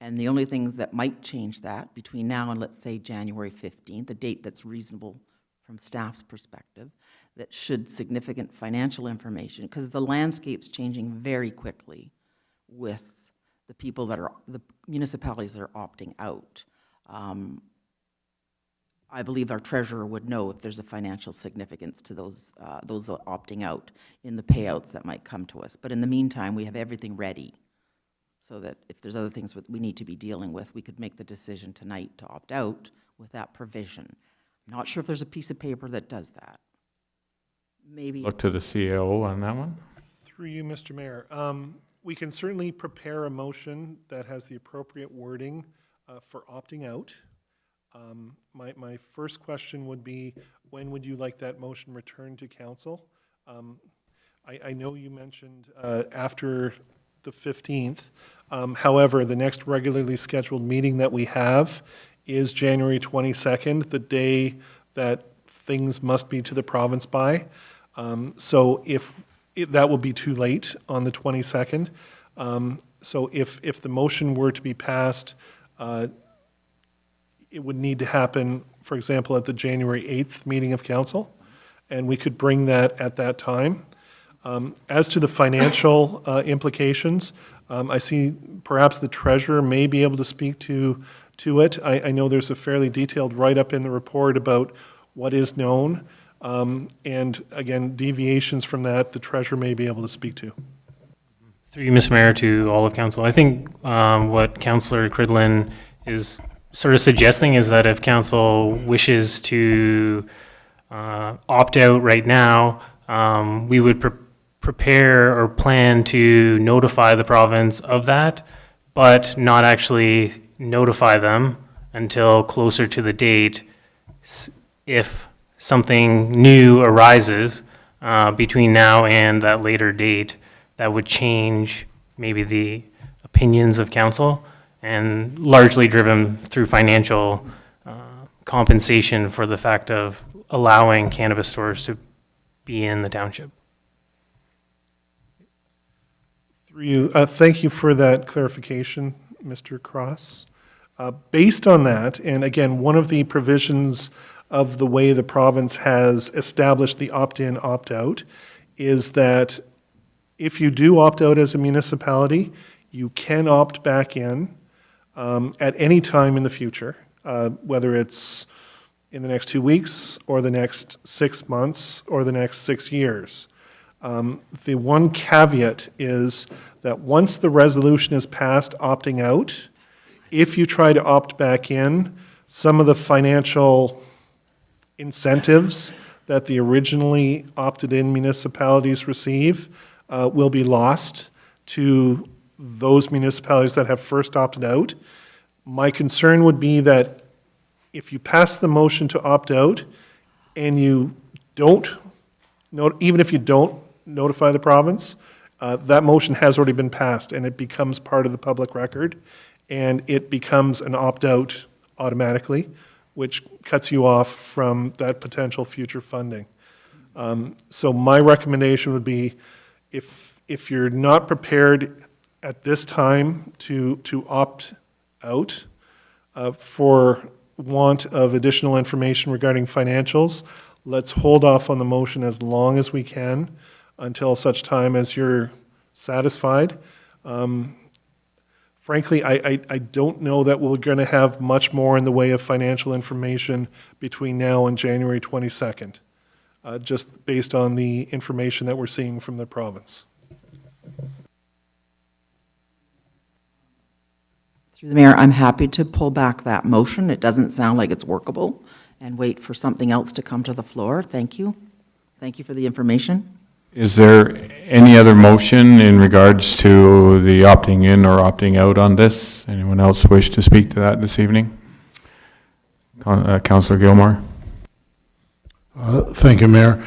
Speaker 6: and the only things that might change that between now and, let's say, January 15th, the date that's reasonable from staff's perspective, that should significant financial information, because the landscape's changing very quickly with the people that are, the municipalities that are opting out. I believe our treasurer would know if there's a financial significance to those opting out in the payouts that might come to us. But in the meantime, we have everything ready, so that if there's other things that we need to be dealing with, we could make the decision tonight to opt out with that provision. I'm not sure if there's a piece of paper that does that. Maybe.
Speaker 4: Look to the CAO on that one.
Speaker 5: Through you, Mr. Mayor. We can certainly prepare a motion that has the appropriate wording for opting out. My first question would be, when would you like that motion returned to council? I know you mentioned after the 15th. However, the next regularly scheduled meeting that we have is January 22nd, the day that things must be to the province by. So that will be too late on the 22nd. So if the motion were to be passed, it would need to happen, for example, at the January 8th meeting of council, and we could bring that at that time. As to the financial implications, I see perhaps the treasurer may be able to speak to it. I know there's a fairly detailed write-up in the report about what is known, and again, deviations from that, the treasurer may be able to speak to.
Speaker 11: Through you, Mr. Mayor, to all of council. I think what Councillor Cridlin is sort of suggesting is that if council wishes to opt out right now, we would prepare or plan to notify the province of that, but not actually notify them until closer to the date if something new arises between now and that later date that would change maybe the opinions of council, and largely driven through financial compensation for the fact of allowing cannabis stores to be in the township.
Speaker 5: Through you, thank you for that clarification, Mr. Cross. Based on that, and again, one of the provisions of the way the province has established the opt-in, opt-out is that if you do opt out as a municipality, you can opt back in at any time in the future, whether it's in the next 2 weeks or the next 6 months or the next 6 years. The one caveat is that once the resolution is passed opting out, if you try to opt back in, some of the financial incentives that the originally opted-in municipalities receive will be lost to those municipalities that have first opted out. My concern would be that if you pass the motion to opt out and you don't, even if you don't notify the province, that motion has already been passed and it becomes part of the public record and it becomes an opt-out automatically, which cuts you off from that potential future funding. So my recommendation would be, if you're not prepared at this time to opt out for want of additional information regarding financials, let's hold off on the motion as long as we can until such time as you're satisfied. Frankly, I don't know that we're going to have much more in the way of financial information between now and January 22nd, just based on the information that we're seeing from the province.
Speaker 6: Through the mayor, I'm happy to pull back that motion. It doesn't sound like it's workable, and wait for something else to come to the floor. Thank you. Thank you for the information.
Speaker 4: Is there any other motion in regards to the opting in or opting out on this? Anyone else wish to speak to that this evening? Councillor Gilmore.
Speaker 7: Thank you, Mayor.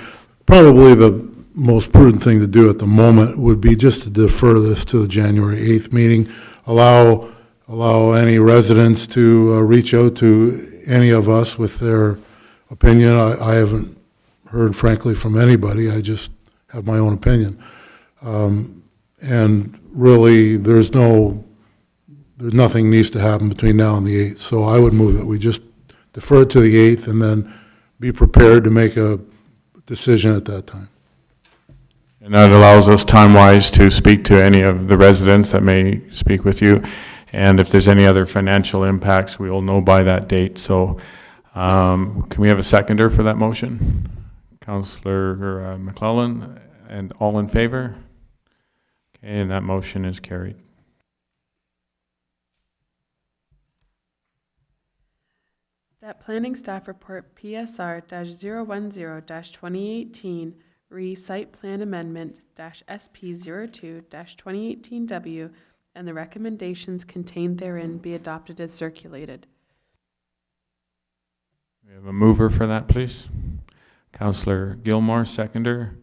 Speaker 7: Probably the most prudent thing to do at the moment would be just to defer this to the January 8th meeting. Allow any residents to reach out to any of us with their opinion. I haven't heard, frankly, from anybody. I just have my own opinion. And really, there's nothing needs to happen between now and the 8th. So I would move that we just defer it to the 8th and then be prepared to make a decision at that time.
Speaker 4: And that allows us time-wise to speak to any of the residents that may speak with you. And if there's any other financial impacts, we will know by that date. So Can we have a seconder for that motion? Councillor McClellan, and all in favor? Okay, and that motion is carried.
Speaker 9: That planning staff report PSR-010-2018, re-site plan amendment SP02-2018W, and the recommendations contained therein be adopted as circulated.
Speaker 4: We have a mover for that, please. Councillor Gilmore, seconder.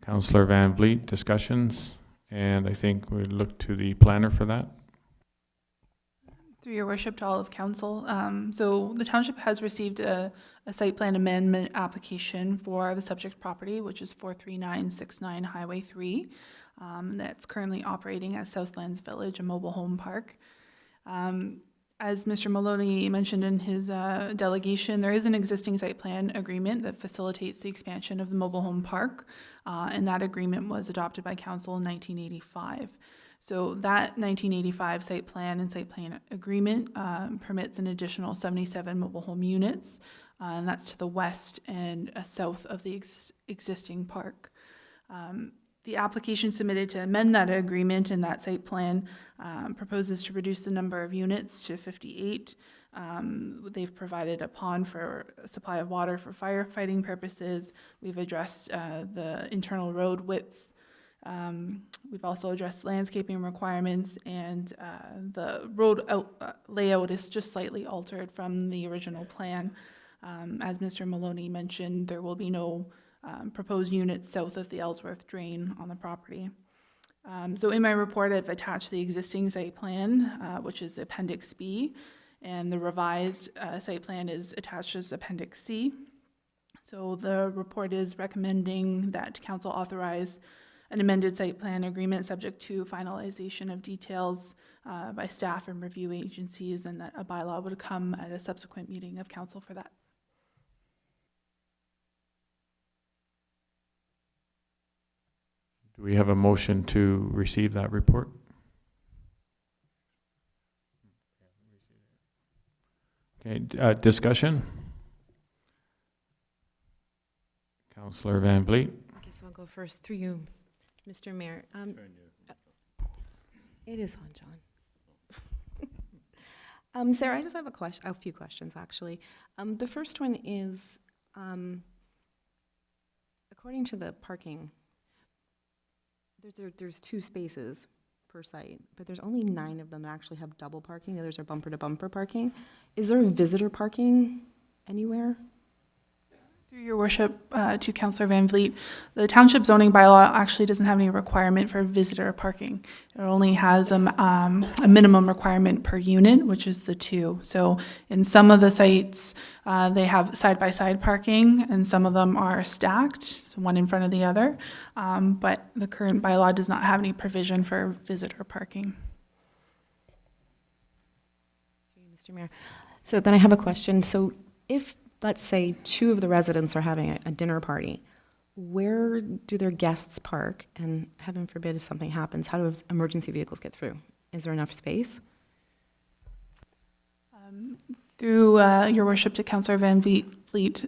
Speaker 4: Councillor Van Vliet, discussions. And I think we look to the planner for that.
Speaker 12: Through your worship to all of council. So the township has received a site plan amendment application for the subject property, which is 43969 Highway 3. That's currently operating as Southlands Village, a mobile home park. As Mr. Maloney mentioned in his delegation, there is an existing site plan agreement that facilitates the expansion of the mobile home park, and that agreement was adopted by council in 1985. So that 1985 site plan and site plan agreement permits an additional 77 mobile home units, and that's to the west and south of the existing park. The application submitted to amend that agreement and that site plan proposes to reduce the number of units to 58. They've provided a pond for supply of water for firefighting purposes. We've addressed the internal road widths. We've also addressed landscaping requirements, and the road layout is just slightly altered from the original plan. As Mr. Maloney mentioned, there will be no proposed units south of the Ellsworth drain on the property. So in my report, I've attached the existing site plan, which is Appendix B, and the revised site plan is attached as Appendix C. So the report is recommending that council authorize an amended site plan agreement subject to finalization of details by staff and review agencies, and that a bylaw would come at a subsequent meeting of council for that.
Speaker 4: Do we have a motion to receive that report? Okay, discussion? Councillor Van Vliet.
Speaker 13: I guess I'll go first through you, Mr. Mayor. It is on, John. Sarah, I just have a few questions, actually. The first one is, according to the parking, there's 2 spaces per site, but there's only 9 of them that actually have double parking. The others are bumper-to-bumper parking. Is there visitor parking anywhere?
Speaker 12: Through your worship to Councillor Van Vliet, the township zoning bylaw actually doesn't have any requirement for visitor parking. It only has a minimum requirement per unit, which is the 2. So in some of the sites, they have side-by-side parking, and some of them are stacked, so one in front of the other. But the current bylaw does not have any provision for visitor parking.
Speaker 13: Mr. Mayor. So then I have a question. So if, let's say, 2 of the residents are having a dinner party, where do their guests park? And heaven forbid if something happens, how do emergency vehicles get through? Is there enough space?
Speaker 12: Through your worship to Councillor Van Vliet,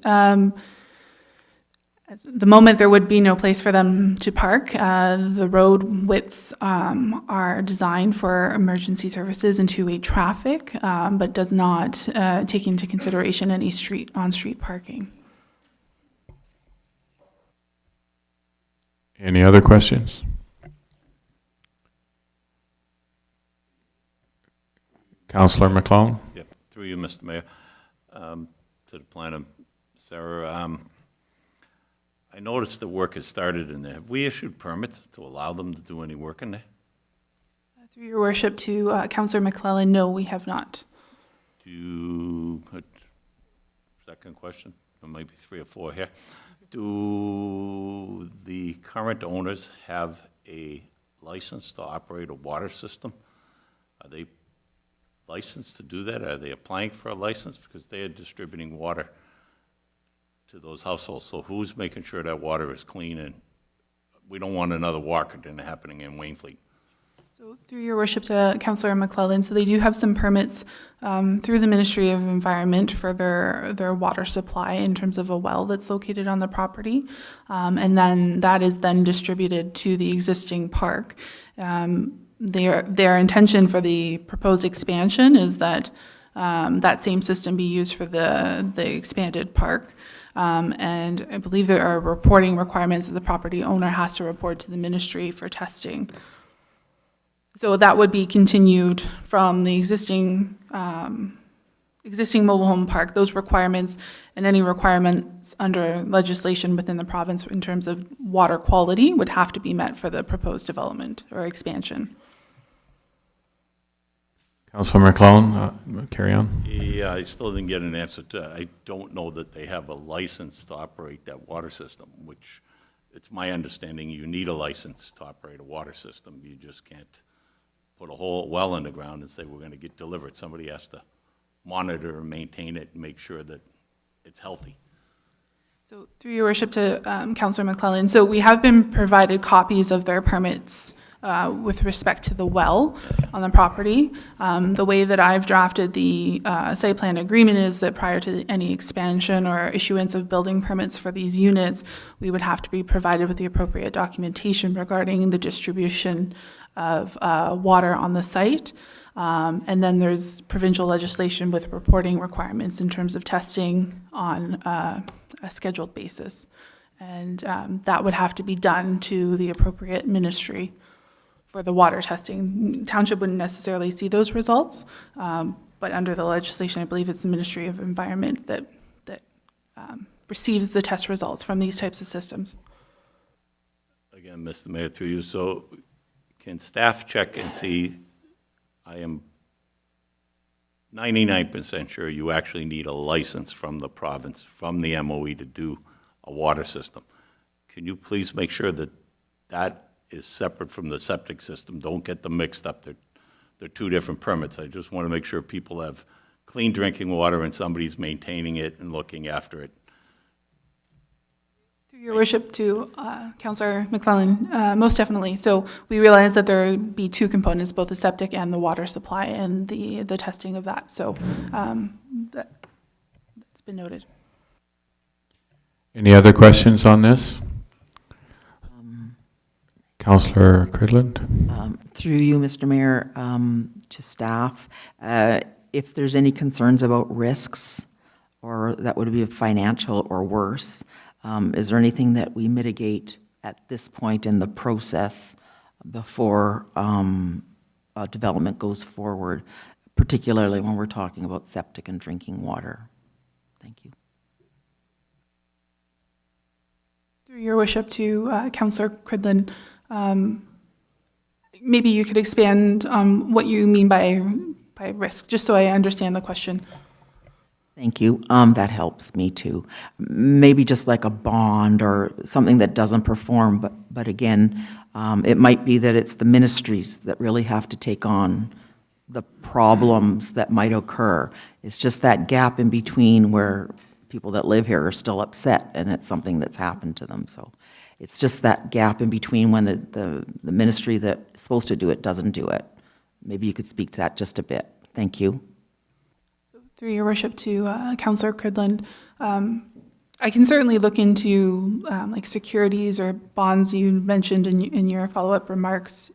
Speaker 12: at the moment there would be no place for them to park. The road widths are designed for emergency services and two-way traffic, but does not take into consideration any on-street parking.
Speaker 4: Any other questions? Councillor McClellan?
Speaker 8: Yep, through you, Mr. Mayor. To the planner, Sarah, I noticed the work has started in there. Have we issued permits to allow them to do any work in there?
Speaker 12: Through your worship to Councillor McClellan, no, we have not.
Speaker 8: Second question, there might be 3 or 4 here. Do the current owners have a license to operate a water system? Are they licensed to do that? Are they applying for a license? Because they are distributing water to those households. So who's making sure that water is clean? And we don't want another Walkerton happening in Wainfleet.
Speaker 12: So through your worship to Councillor McClellan, so they do have some permits through the Ministry of Environment for their water supply in terms of a well that's located on the property. And then that is then distributed to the existing park. Their intention for the proposed expansion is that that same system be used for the expanded park. And I believe there are reporting requirements that the property owner has to report to the ministry for testing. So that would be continued from the existing mobile home park. Those requirements and any requirements under legislation within the province in terms of water quality would have to be met for the proposed development or expansion.
Speaker 4: Councillor McClellan, carry on.
Speaker 8: Yeah, I still didn't get an answer to, I don't know that they have a license to operate that water system, which it's my understanding you need a license to operate a water system. You just can't put a whole well in the ground and say, we're going to get delivered. Somebody has to monitor and maintain it and make sure that it's healthy.
Speaker 12: So through your worship to Councillor McClellan, so we have been provided copies of their permits with respect to the well on the property. The way that I've drafted the site plan agreement is that prior to any expansion or issuance of building permits for these units, we would have to be provided with the appropriate documentation regarding the distribution of water on the site. And then there's provincial legislation with reporting requirements in terms of testing on a scheduled basis. And that would have to be done to the appropriate ministry for the water testing. Township wouldn't necessarily see those results, but under the legislation, I believe it's the Ministry of Environment that receives the test results from these types of systems.
Speaker 8: Again, Mr. Mayor, through you, so can staff check and see, I am 99% sure you actually need a license from the province, from the MOE to do a water system. Can you please make sure that that is separate from the septic system? Don't get them mixed up. They're two different permits. I just want to make sure people have clean drinking water and somebody's maintaining it and looking after it.
Speaker 12: Through your worship to Councillor McClellan, most definitely. So we realize that there would be two components, both the septic and the water supply and the testing of that. So that's been noted.
Speaker 4: Any other questions on this? Councillor Cridland?
Speaker 6: Through you, Mr. Mayor, to staff, if there's any concerns about risks, or that would be financial or worse, is there anything that we mitigate at this point in the process before development goes forward, particularly when we're talking about septic and drinking water? Thank you.
Speaker 12: Through your worship to Councillor Cridland, maybe you could expand on what you mean by risk, just so I understand the question.
Speaker 6: Thank you. That helps me too. Maybe just like a bond or something that doesn't perform, but again, it might be that it's the ministries that really have to take on the problems that might occur. It's just that gap in between where people that live here are still upset and it's something that's happened to them. So it's just that gap in between when the ministry that's supposed to do it doesn't do it. Maybe you could speak to that just a bit. Thank you.
Speaker 12: Through your worship to Councillor Cridland, I can certainly look into like securities or bonds you mentioned in your follow-up remarks.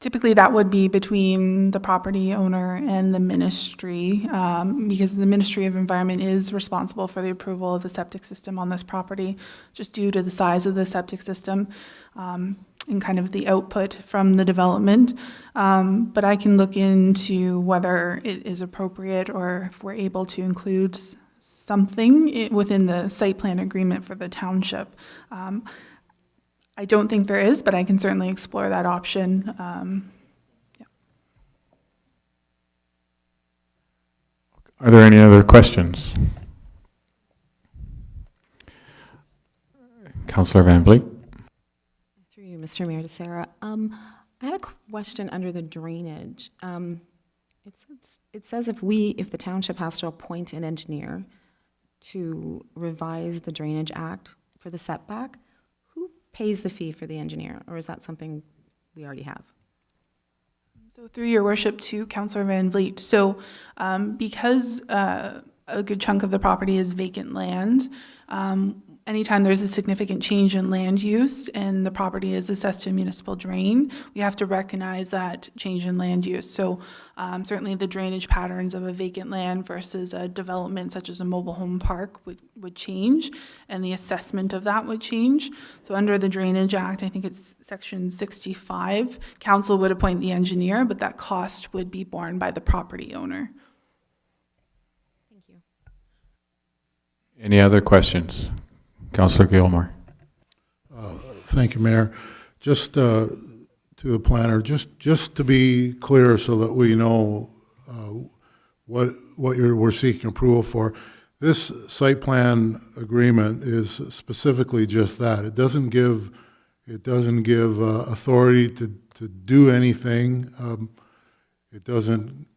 Speaker 12: Typically, that would be between the property owner and the ministry, because the Ministry of Environment is responsible for the approval of the septic system on this property, just due to the size of the septic system and kind of the output from the development. But I can look into whether it is appropriate or if we're able to include something within the site plan agreement for the township. I don't think there is, but I can certainly explore that option. Yeah.
Speaker 4: Are there any other questions? Councillor Van Vliet?
Speaker 13: Through you, Mr. Mayor, to Sarah. I had a question under the drainage. It says if the township has to appoint an engineer to revise the Drainage Act for the setback, who pays the fee for the engineer, or is that something we already have?
Speaker 12: So through your worship to Councillor Van Vliet. So because a good chunk of the property is vacant land, anytime there's a significant change in land use and the property is assessed to a municipal drain, we have to recognize that change in land use. So certainly the drainage patterns of a vacant land versus a development such as a mobile home park would change, and the assessment of that would change. So under the Drainage Act, I think it's section 65, council would appoint the engineer, but that cost would be borne by the property owner.
Speaker 13: Thank you.
Speaker 4: Any other questions? Councillor Gilmore.
Speaker 7: Thank you, Mayor. Just to the planner, just to be clear so that we know what we're seeking approval for. This site plan agreement is specifically just that. It doesn't give authority to do anything. It doesn't.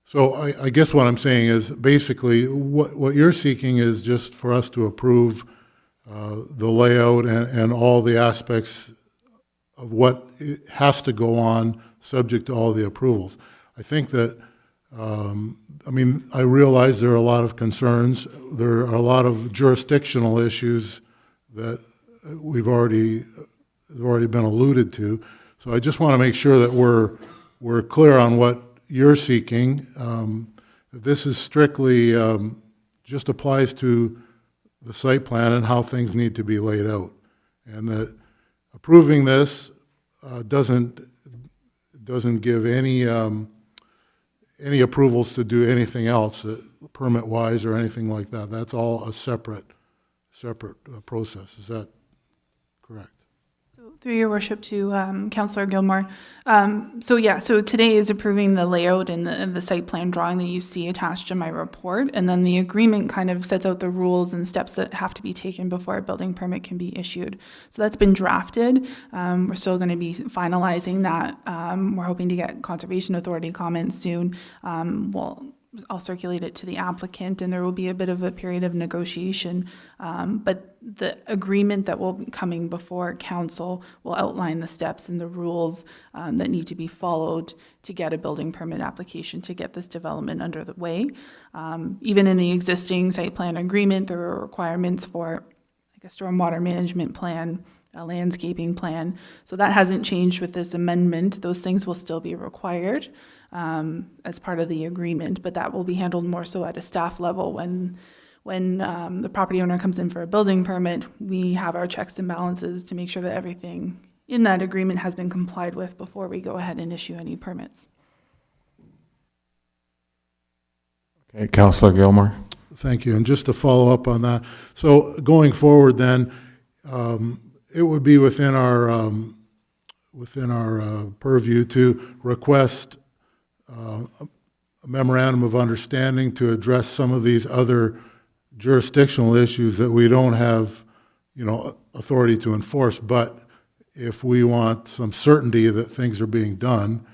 Speaker 7: So I guess what I'm saying is basically what you're seeking is just for us to approve the layout and all the aspects of what has to go on subject to all the approvals. I think that, I mean, I realize there are a lot of concerns. There are a lot of jurisdictional issues that have already been alluded to. So I just want to make sure that we're clear on what you're seeking. This is strictly just applies to the site plan and how things need to be laid out, and that approving this doesn't give any approvals to do anything else, permit-wise or anything like that. That's all a separate process. Is that correct?
Speaker 12: Through your worship to Councillor Gilmore. So today is approving the layout and the site plan drawing that you see attached in my report. And then the agreement kind of sets out the rules and steps that have to be taken before a building permit can be issued. So that's been drafted. We're still going to be finalizing that. We're hoping to get Conservation Authority comments soon. I'll circulate it to the applicant, and there will be a bit of a period of negotiation. But the agreement that will be coming before council will outline the steps and the rules that need to be followed to get a building permit application to get this development under the way. Even in the existing site plan agreement, there are requirements for like a stormwater management plan, a landscaping plan. So that hasn't changed with this amendment. Those things will still be required as part of the agreement, but that will be handled more so at a staff level. When the property owner comes in for a building permit, we have our checks and balances to make sure that everything in that agreement has been complied with before we go ahead and issue any permits.
Speaker 4: Okay, Councillor Gilmore.
Speaker 7: Thank you. And just to follow up on that, so going forward then, it would be within our purview to request a memorandum of understanding to address some of these other jurisdictional issues that we don't have, authority to enforce. But if we want some certainty that things are being done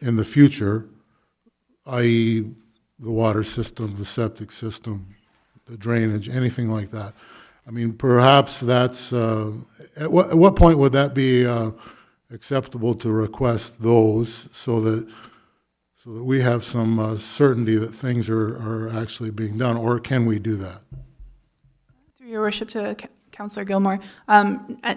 Speaker 7: in the future, i.e. the water system, the septic system, the drainage, anything like that. I mean, perhaps that's, at what point would that be acceptable to request those so that we have some certainty that things are actually being done, or can we do that?
Speaker 12: Through your worship to Councillor Gilmore,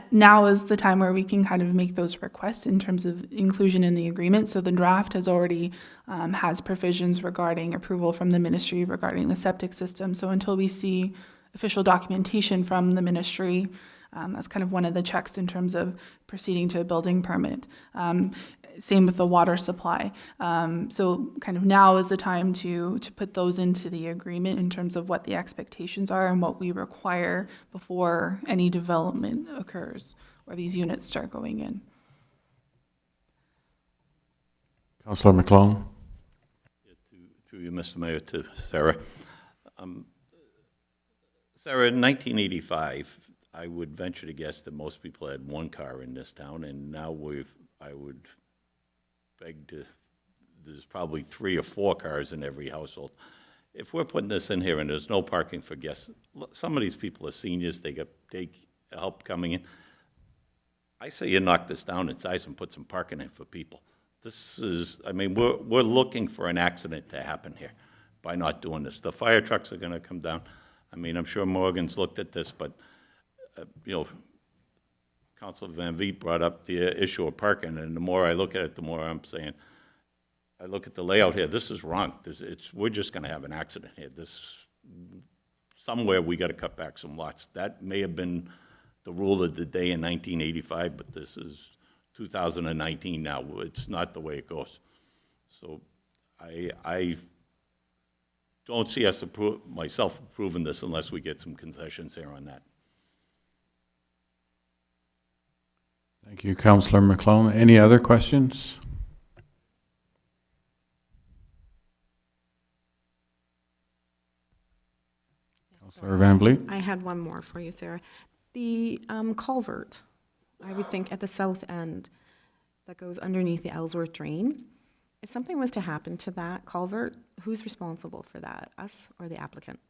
Speaker 12: now is the time where we can kind of make those requests in terms of inclusion in the agreement. So the draft has already has provisions regarding approval from the ministry regarding the septic system. So until we see official documentation from the ministry, that's kind of one of the checks in terms of proceeding to a building permit. Same with the water supply. So kind of now is the time to put those into the agreement in terms of what the expectations are and what we require before any development occurs or these units start going in.
Speaker 4: Councillor McClellan.
Speaker 8: Through you, Mr. Mayor, to Sarah. Sarah, in 1985, I would venture to guess that most people had one car in this town, and now I would beg to, there's probably 3 or 4 cars in every household. If we're putting this in here and there's no parking for guests, some of these people are seniors, they get help coming in. I say you knock this down in size and put some parking in for people. This is, I mean, we're looking for an accident to happen here by not doing this. The fire trucks are gonna come down. I mean, I'm sure Morgan's looked at this, but, you know, Councilor Van Vliet brought up the issue of parking, and the more I look at it, the more I'm saying, I look at the layout here, this is wrong. We're just gonna have an accident here. Somewhere we gotta cut back some lots. That may have been the rule of the day in 1985, but this is 2019 now. It's not the way it goes. So I don't see us myself approving this unless we get some concessions here on that.
Speaker 4: Thank you, Councillor McClellan. Any other questions? Councillor Van Vliet?
Speaker 13: I had one more for you, Sarah. The culvert, I would think at the south end that goes underneath the Ellsworth drain, if something was to happen to that culvert, who's responsible for that, us or the applicant?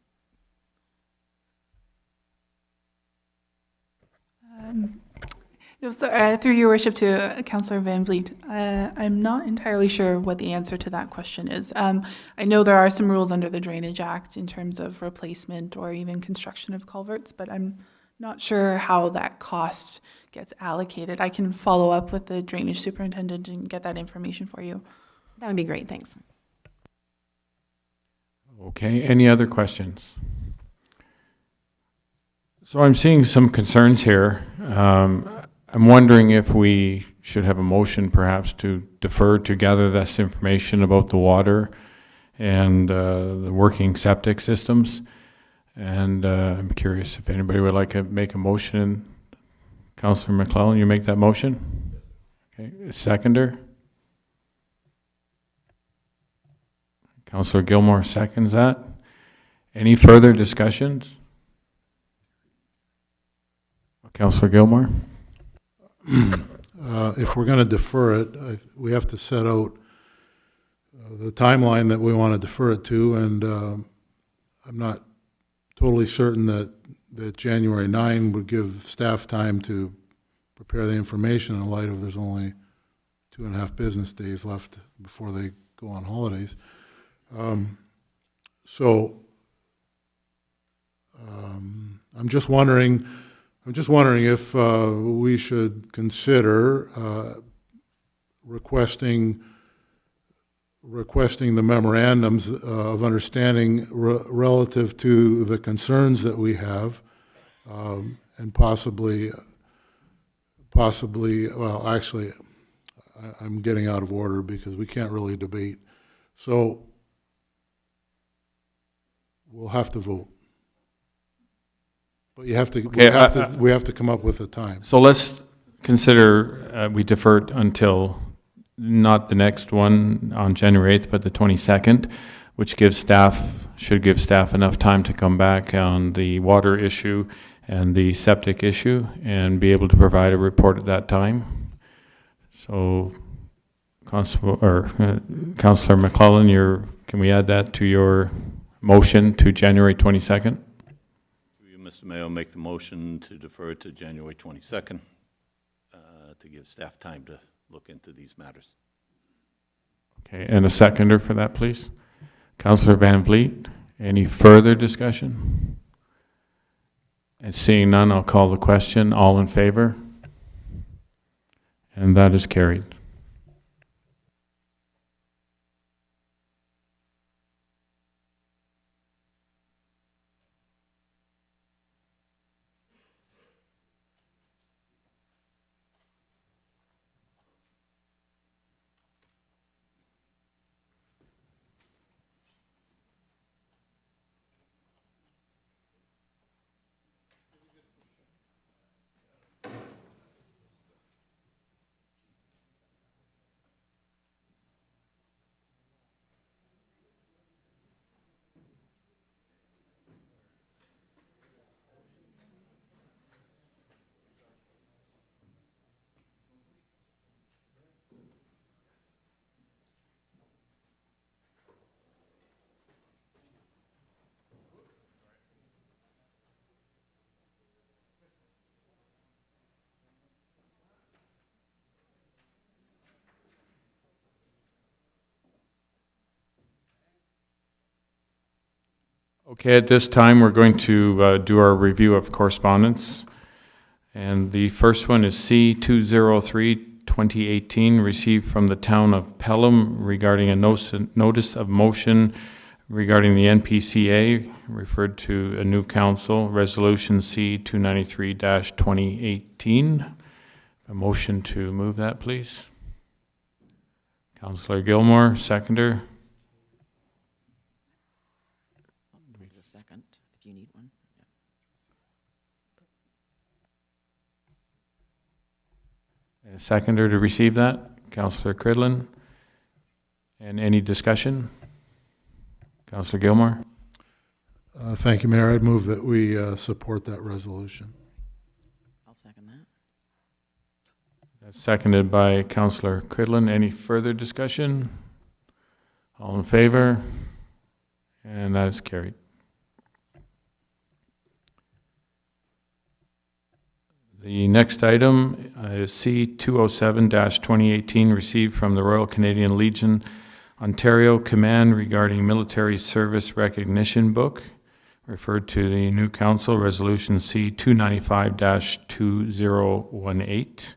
Speaker 12: Through your worship to Councillor Van Vliet, I'm not entirely sure what the answer to that question is. I know there are some rules under the Drainage Act in terms of replacement or even construction of culverts, but I'm not sure how that cost gets allocated. I can follow up with the drainage superintendent and get that information for you.
Speaker 13: That would be great, thanks.
Speaker 4: Okay, any other questions? So I'm seeing some concerns here. I'm wondering if we should have a motion perhaps to defer to gather this information about the water and the working septic systems. And I'm curious if anybody would like to make a motion. Councillor McClellan, you make that motion? Okay, a seconder? Councillor Gilmore seconds that. Any further discussions? Councillor Gilmore?
Speaker 7: If we're going to defer it, we have to set out the timeline that we want to defer it to, and I'm not totally certain that January 9 would give staff time to prepare the information in light of there's only 2.5 business days left before they go on holidays. So I'm just wondering if we should consider requesting the memorandums of understanding relative to the concerns that we have, and possibly, well, actually, I'm getting out of order because we can't really debate. So we'll have to vote. But you have to,
Speaker 4: Okay,
Speaker 7: we have to come up with a time.
Speaker 4: So let's consider we defer it until not the next one on January 8th, but the 22nd, which should give staff enough time to come back on the water issue and the septic issue and be able to provide a report at that time. So, Councillor McClellan, can we add that to your motion to January 22nd?
Speaker 8: Mr. Mayor, I'll make the motion to defer to January 22nd to give staff time to look into these matters.
Speaker 4: Okay, and a seconder for that, please. Councillor Van Vliet, any further discussion? And seeing none, I'll call the question. All in favor? And that is carried. Okay, at this time, we're going to do our review of correspondence. And the first one is C-203-2018, received from the town of Pelham regarding a notice of motion regarding the NPCA, referred to a new council, Resolution C-293-2018. A motion to move that, please. Councillor Gilmore, seconder.
Speaker 6: A second, if you need one.
Speaker 4: A seconder to receive that, Councillor Cridlin. And any discussion? Councillor Gilmore?
Speaker 7: Thank you, Mayor. I'd move that we support that resolution.
Speaker 6: I'll second that.
Speaker 4: That's seconded by Councillor Cridlin. Any further discussion? All in favor? And that is carried. The next item is C-207-2018, received from the Royal Canadian Legion, Ontario Command regarding Military Service Recognition Book, referred to the new council, Resolution C-295-2018.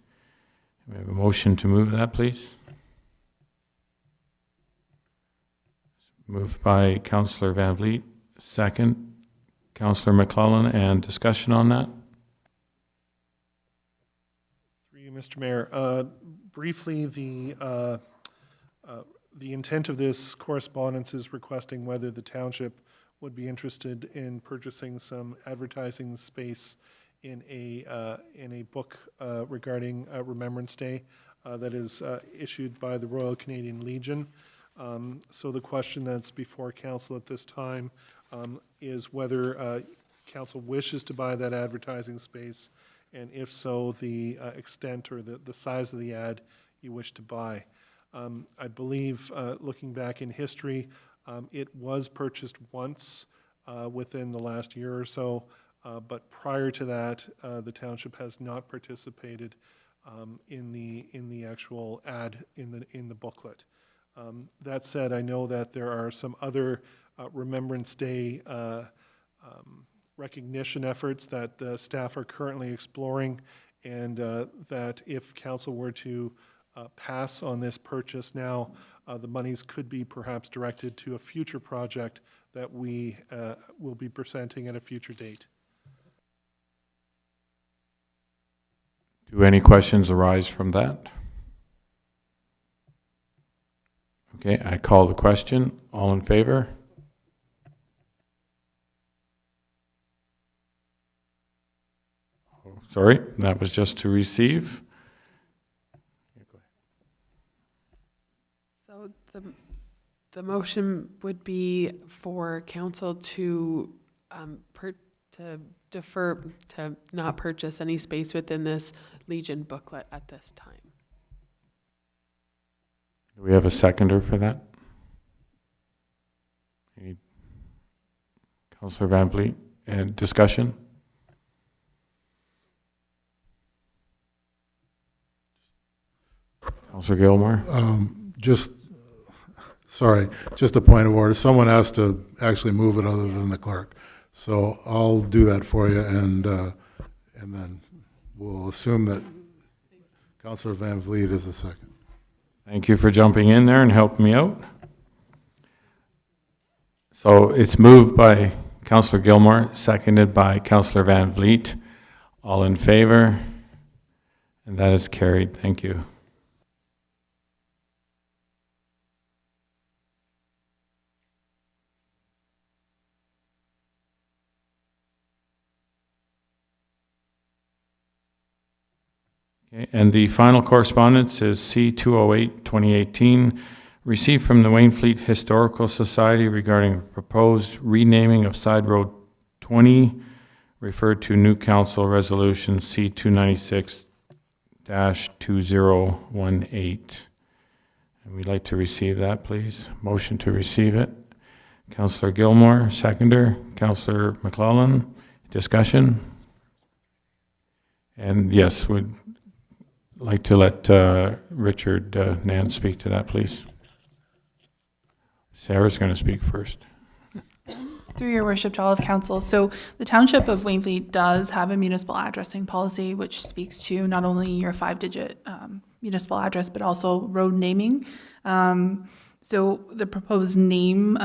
Speaker 4: We have a motion to move that, please. Moved by Councillor Van Vliet, second. Councillor McClellan, and discussion on that?
Speaker 5: Through you, Mr. Mayor. Briefly, the intent of this correspondence is requesting whether the township would be interested in purchasing some advertising space in a book regarding Remembrance Day that is issued by the Royal Canadian Legion. So the question that's before council at this time is whether council wishes to buy that advertising space, and if so, the extent or the size of the ad you wish to buy. I believe, looking back in history, it was purchased once within the last year or so, but prior to that, the township has not participated in the actual ad in the booklet. That said, I know that there are some other Remembrance Day recognition efforts that the staff are currently exploring, and that if council were to pass on this purchase now, the monies could be perhaps directed to a future project that we will be presenting at a future date.
Speaker 4: Do any questions arise from that? Okay, I call the question. All in favor? Oh, sorry, that was just to receive.
Speaker 9: So the motion would be for council to defer, to not purchase any space within this Legion booklet at this time.
Speaker 4: Do we have a seconder for that? Councillor Van Vliet, and discussion? Councillor Gilmore?
Speaker 7: Just a point of order. Someone has to actually move it other than the clerk. So I'll do that for you, and then we'll assume that Councillor Van Vliet is the second.
Speaker 4: Thank you for jumping in there and helping me out. So it's moved by Councillor Gilmore, seconded by Councillor Van Vliet. All in favor? And that is carried. Thank you. Okay, and the final correspondence is C-208-2018, received from the Wainfleet Historical Society regarding proposed renaming of Side Road 20, referred to new council resolution C-296-2018. And we'd like to receive that, please. Motion to receive it. Councillor Gilmore, seconder. Councillor McClellan, discussion? And yes, we'd like to let Richard Nance speak to that, please. Sarah's going to speak first.
Speaker 12: Through your worship to all of council. So the Township of Wainfleet does have a municipal addressing policy, which speaks to not only your 5-digit municipal address, but also road naming. So the proposed name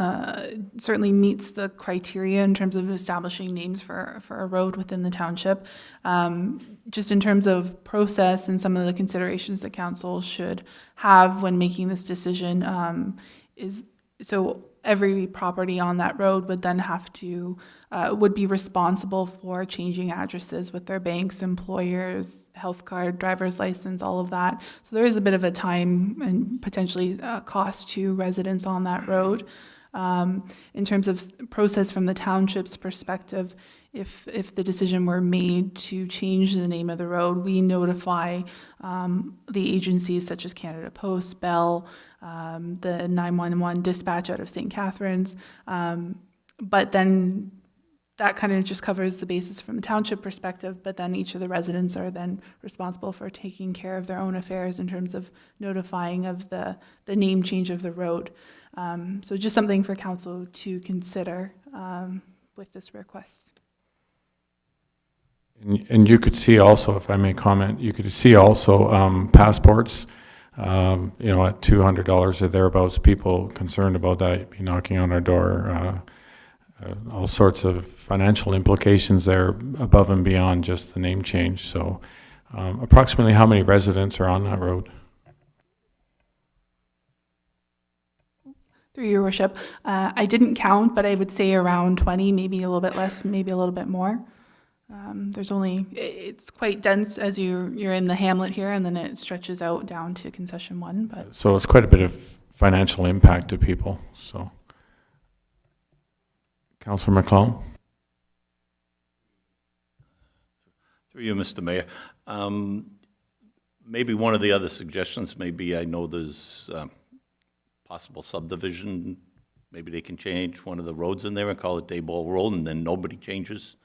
Speaker 12: certainly meets the criteria in terms of establishing names for a road within the township. Just in terms of process and some of the considerations that council should have when making this decision is, so every property on that road would then have to, would be responsible for changing addresses with their banks, employers, health card, driver's license, all of that. So there is a bit of a time and potentially cost to residents on that road. In terms of process from the township's perspective, if the decision were made to change the name of the road, we notify the agencies such as Canada Post, Bell, the 911 dispatch out of St. Catharines. But then that kind of just covers the basis from the township perspective, but then each of the residents are then responsible for taking care of their own affairs in terms of notifying of the name change of the road. So just something for council to consider with this request.
Speaker 4: And you could see also, if I may comment, you could see also passports, you know, at $200 or thereabouts, people concerned about that be knocking on our door. All sorts of financial implications there above and beyond just the name change. So approximately how many residents are on that road?
Speaker 12: Through your worship, I didn't count, but I would say around 20, maybe a little bit less, maybe a little bit more. There's only, it's quite dense as you're in the hamlet here, and then it stretches out down to concession 1. But
Speaker 4: So it's quite a bit of financial impact to people. So, Councillor McClellan.
Speaker 8: Through you, Mr. Mayor. Maybe one of the other suggestions, maybe I know there's possible subdivision. Maybe they can change one of the roads in there and call it Dayball Road, and then nobody changes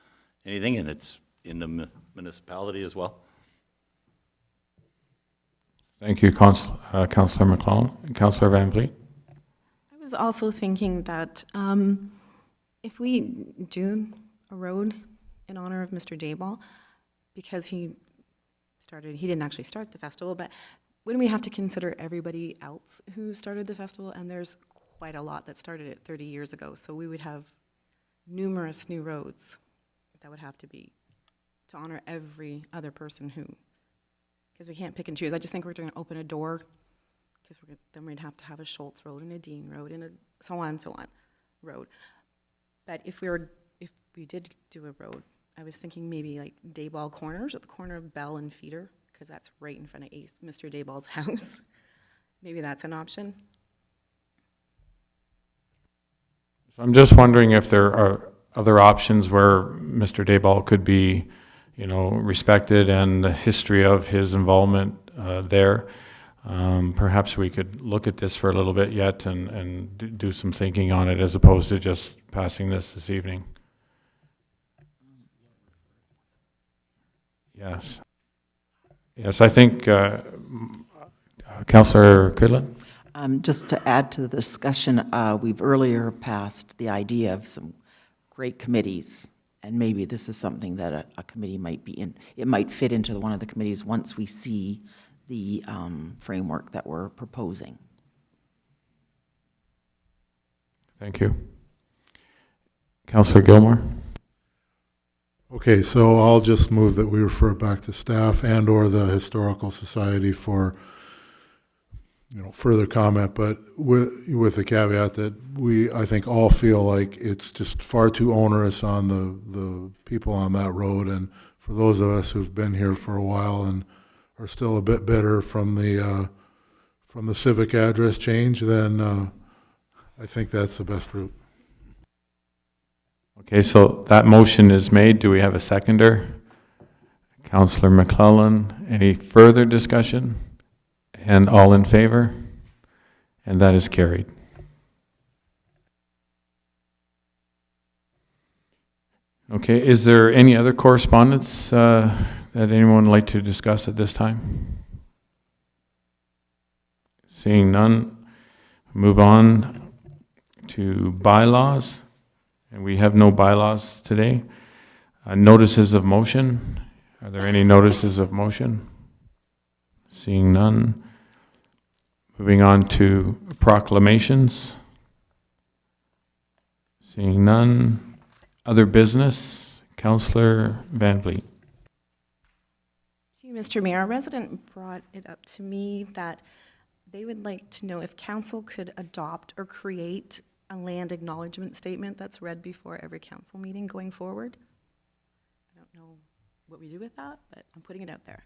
Speaker 8: anything, and it's in the municipality as well.
Speaker 4: Thank you, Councillor McClellan. Councillor Van Vliet.
Speaker 13: I was also thinking that if we do a road in honor of Mr. Dayball, because he didn't actually start the festival, but wouldn't we have to consider everybody else who started the festival? And there's quite a lot that started it 30 years ago, so we would have numerous new roads that would have to be to honor every other person who, because we can't pick and choose. I just think we're going to open a door, because then we'd have to have a Schultz Road and a Dean Road and a so on road. But if we did do a road, I was thinking maybe like Dayball Corners at the corner of Bell and Feeder, because that's right in front of Mr. Dayball's house. Maybe that's an option.
Speaker 4: So I'm just wondering if there are other options where Mr. Dayball could be, you know, respected and the history of his involvement there. Perhaps we could look at this for a little bit yet and do some thinking on it as opposed to just passing this evening. Yes. Yes, I think Councillor Quidlin.
Speaker 6: Just to add to the discussion, we've earlier passed the idea of some great committees, and maybe this is something that a committee might be in. It might fit into one of the committees once we see the framework that we're proposing.
Speaker 4: Thank you. Councillor Gilmore.
Speaker 7: Okay, so I'll just move that we refer it back to staff and or the Historical Society for, you know, further comment, but with the caveat that I think all feel like it's just far too onerous on the people on that road, and for those of us who've been here for a while and are still a bit bitter from the civic address change, then I think that's the best route.
Speaker 4: Okay, so that motion is made. Do we have a seconder? Councillor McClellan. Any further discussion? And all in favor? And that is carried. Okay, is there any other correspondence that anyone would like to discuss at this time? Seeing none, move on to bylaws. And we have no bylaws today. Notices of motion. Are there any notices of motion? Seeing none. Moving on to proclamations. Seeing none. Other business. Councillor Van Vliet.
Speaker 13: To you, Mr. Mayor, a resident brought it up to me that they would like to know if council could adopt or create a land acknowledgement statement that's read before every council meeting going forward. I don't know what we do with that, but I'm putting it out there.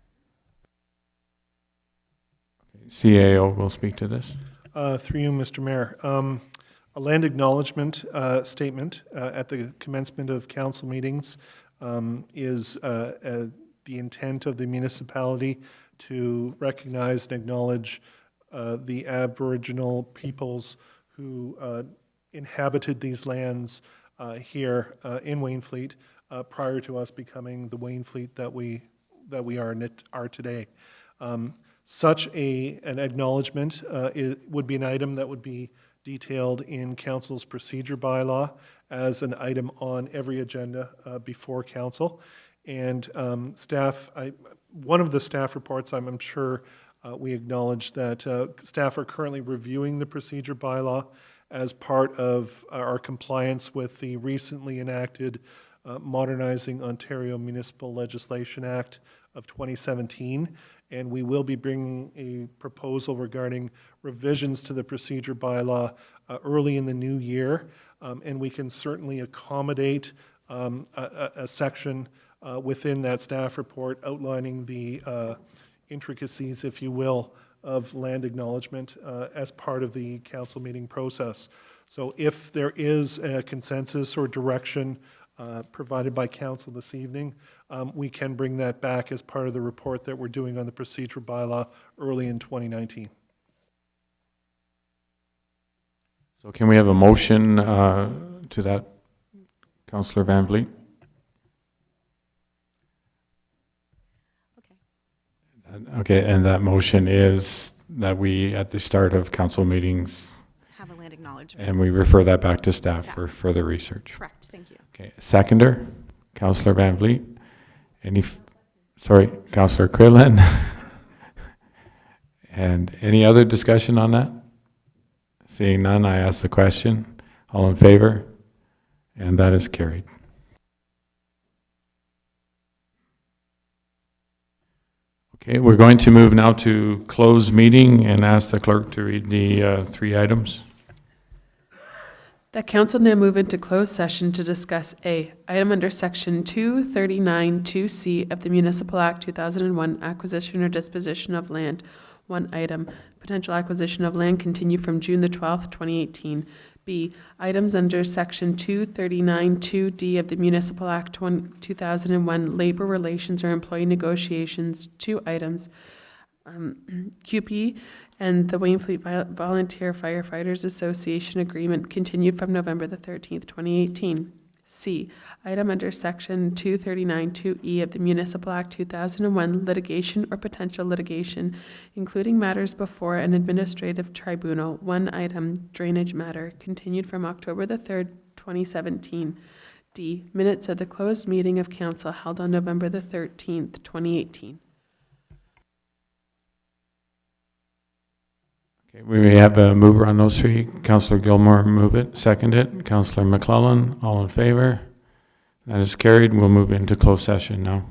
Speaker 4: CAO will speak to this.
Speaker 5: Through you, Mr. Mayor. A land acknowledgement statement at the commencement of council meetings is the intent of the municipality to recognize and acknowledge the Aboriginal peoples who inhabited these lands here in Wainfleet prior to us becoming the Wainfleet that we are today. Such an acknowledgement would be an item that would be detailed in council's procedure bylaw as an item on every agenda before council. And one of the staff reports, I'm sure we acknowledge that staff are currently reviewing the procedure bylaw as part of our compliance with the recently enacted Modernizing Ontario Municipal Legislation Act of 2017. And we will be bringing a proposal regarding revisions to the procedure bylaw early in the new year. And we can certainly accommodate a section within that staff report outlining the intricacies, if you will, of land acknowledgement as part of the council meeting process. So if there is a consensus or direction provided by council this evening, we can bring that back as part of the report that we're doing on the procedure bylaw early in 2019.
Speaker 4: So can we have a motion to that, Councillor Van Vliet? Okay, and that motion is that we, at the start of council meetings,
Speaker 13: Have a land acknowledgement.
Speaker 4: and we refer that back to staff for further research.
Speaker 13: Correct, thank you.
Speaker 4: Okay, seconder, Councillor Van Vliet. Sorry, Councillor Quillen. And any other discussion on that? Seeing none, I ask the question. All in favor? And that is carried. Okay, we're going to move now to closed meeting and ask the clerk to read the 3 items.
Speaker 9: That council now move into closed session to discuss A, item under section 239-2C of the Municipal Act 2001, acquisition or disposition of land. 1 item, potential acquisition of land continued from June the 12th, 2018. B, items under section 239-2D of the Municipal Act 2001, labor relations or employee negotiations. 2 items, QP and the Wainfleet Volunteer Firefighters Association agreement continued from November the 13th, 2018. C, item under section 239-2E of the Municipal Act 2001, litigation or potential litigation, including matters before an administrative tribunal. 1 item, drainage matter, continued from October the 3rd, 2017. D, minutes of the closed meeting of council held on November the 13th, 2018.
Speaker 4: Okay, we have a mover on those 3. Councillor Gilmore, move it. Second it. Councillor McClellan, all in favor? That is carried. We'll move into closed session now.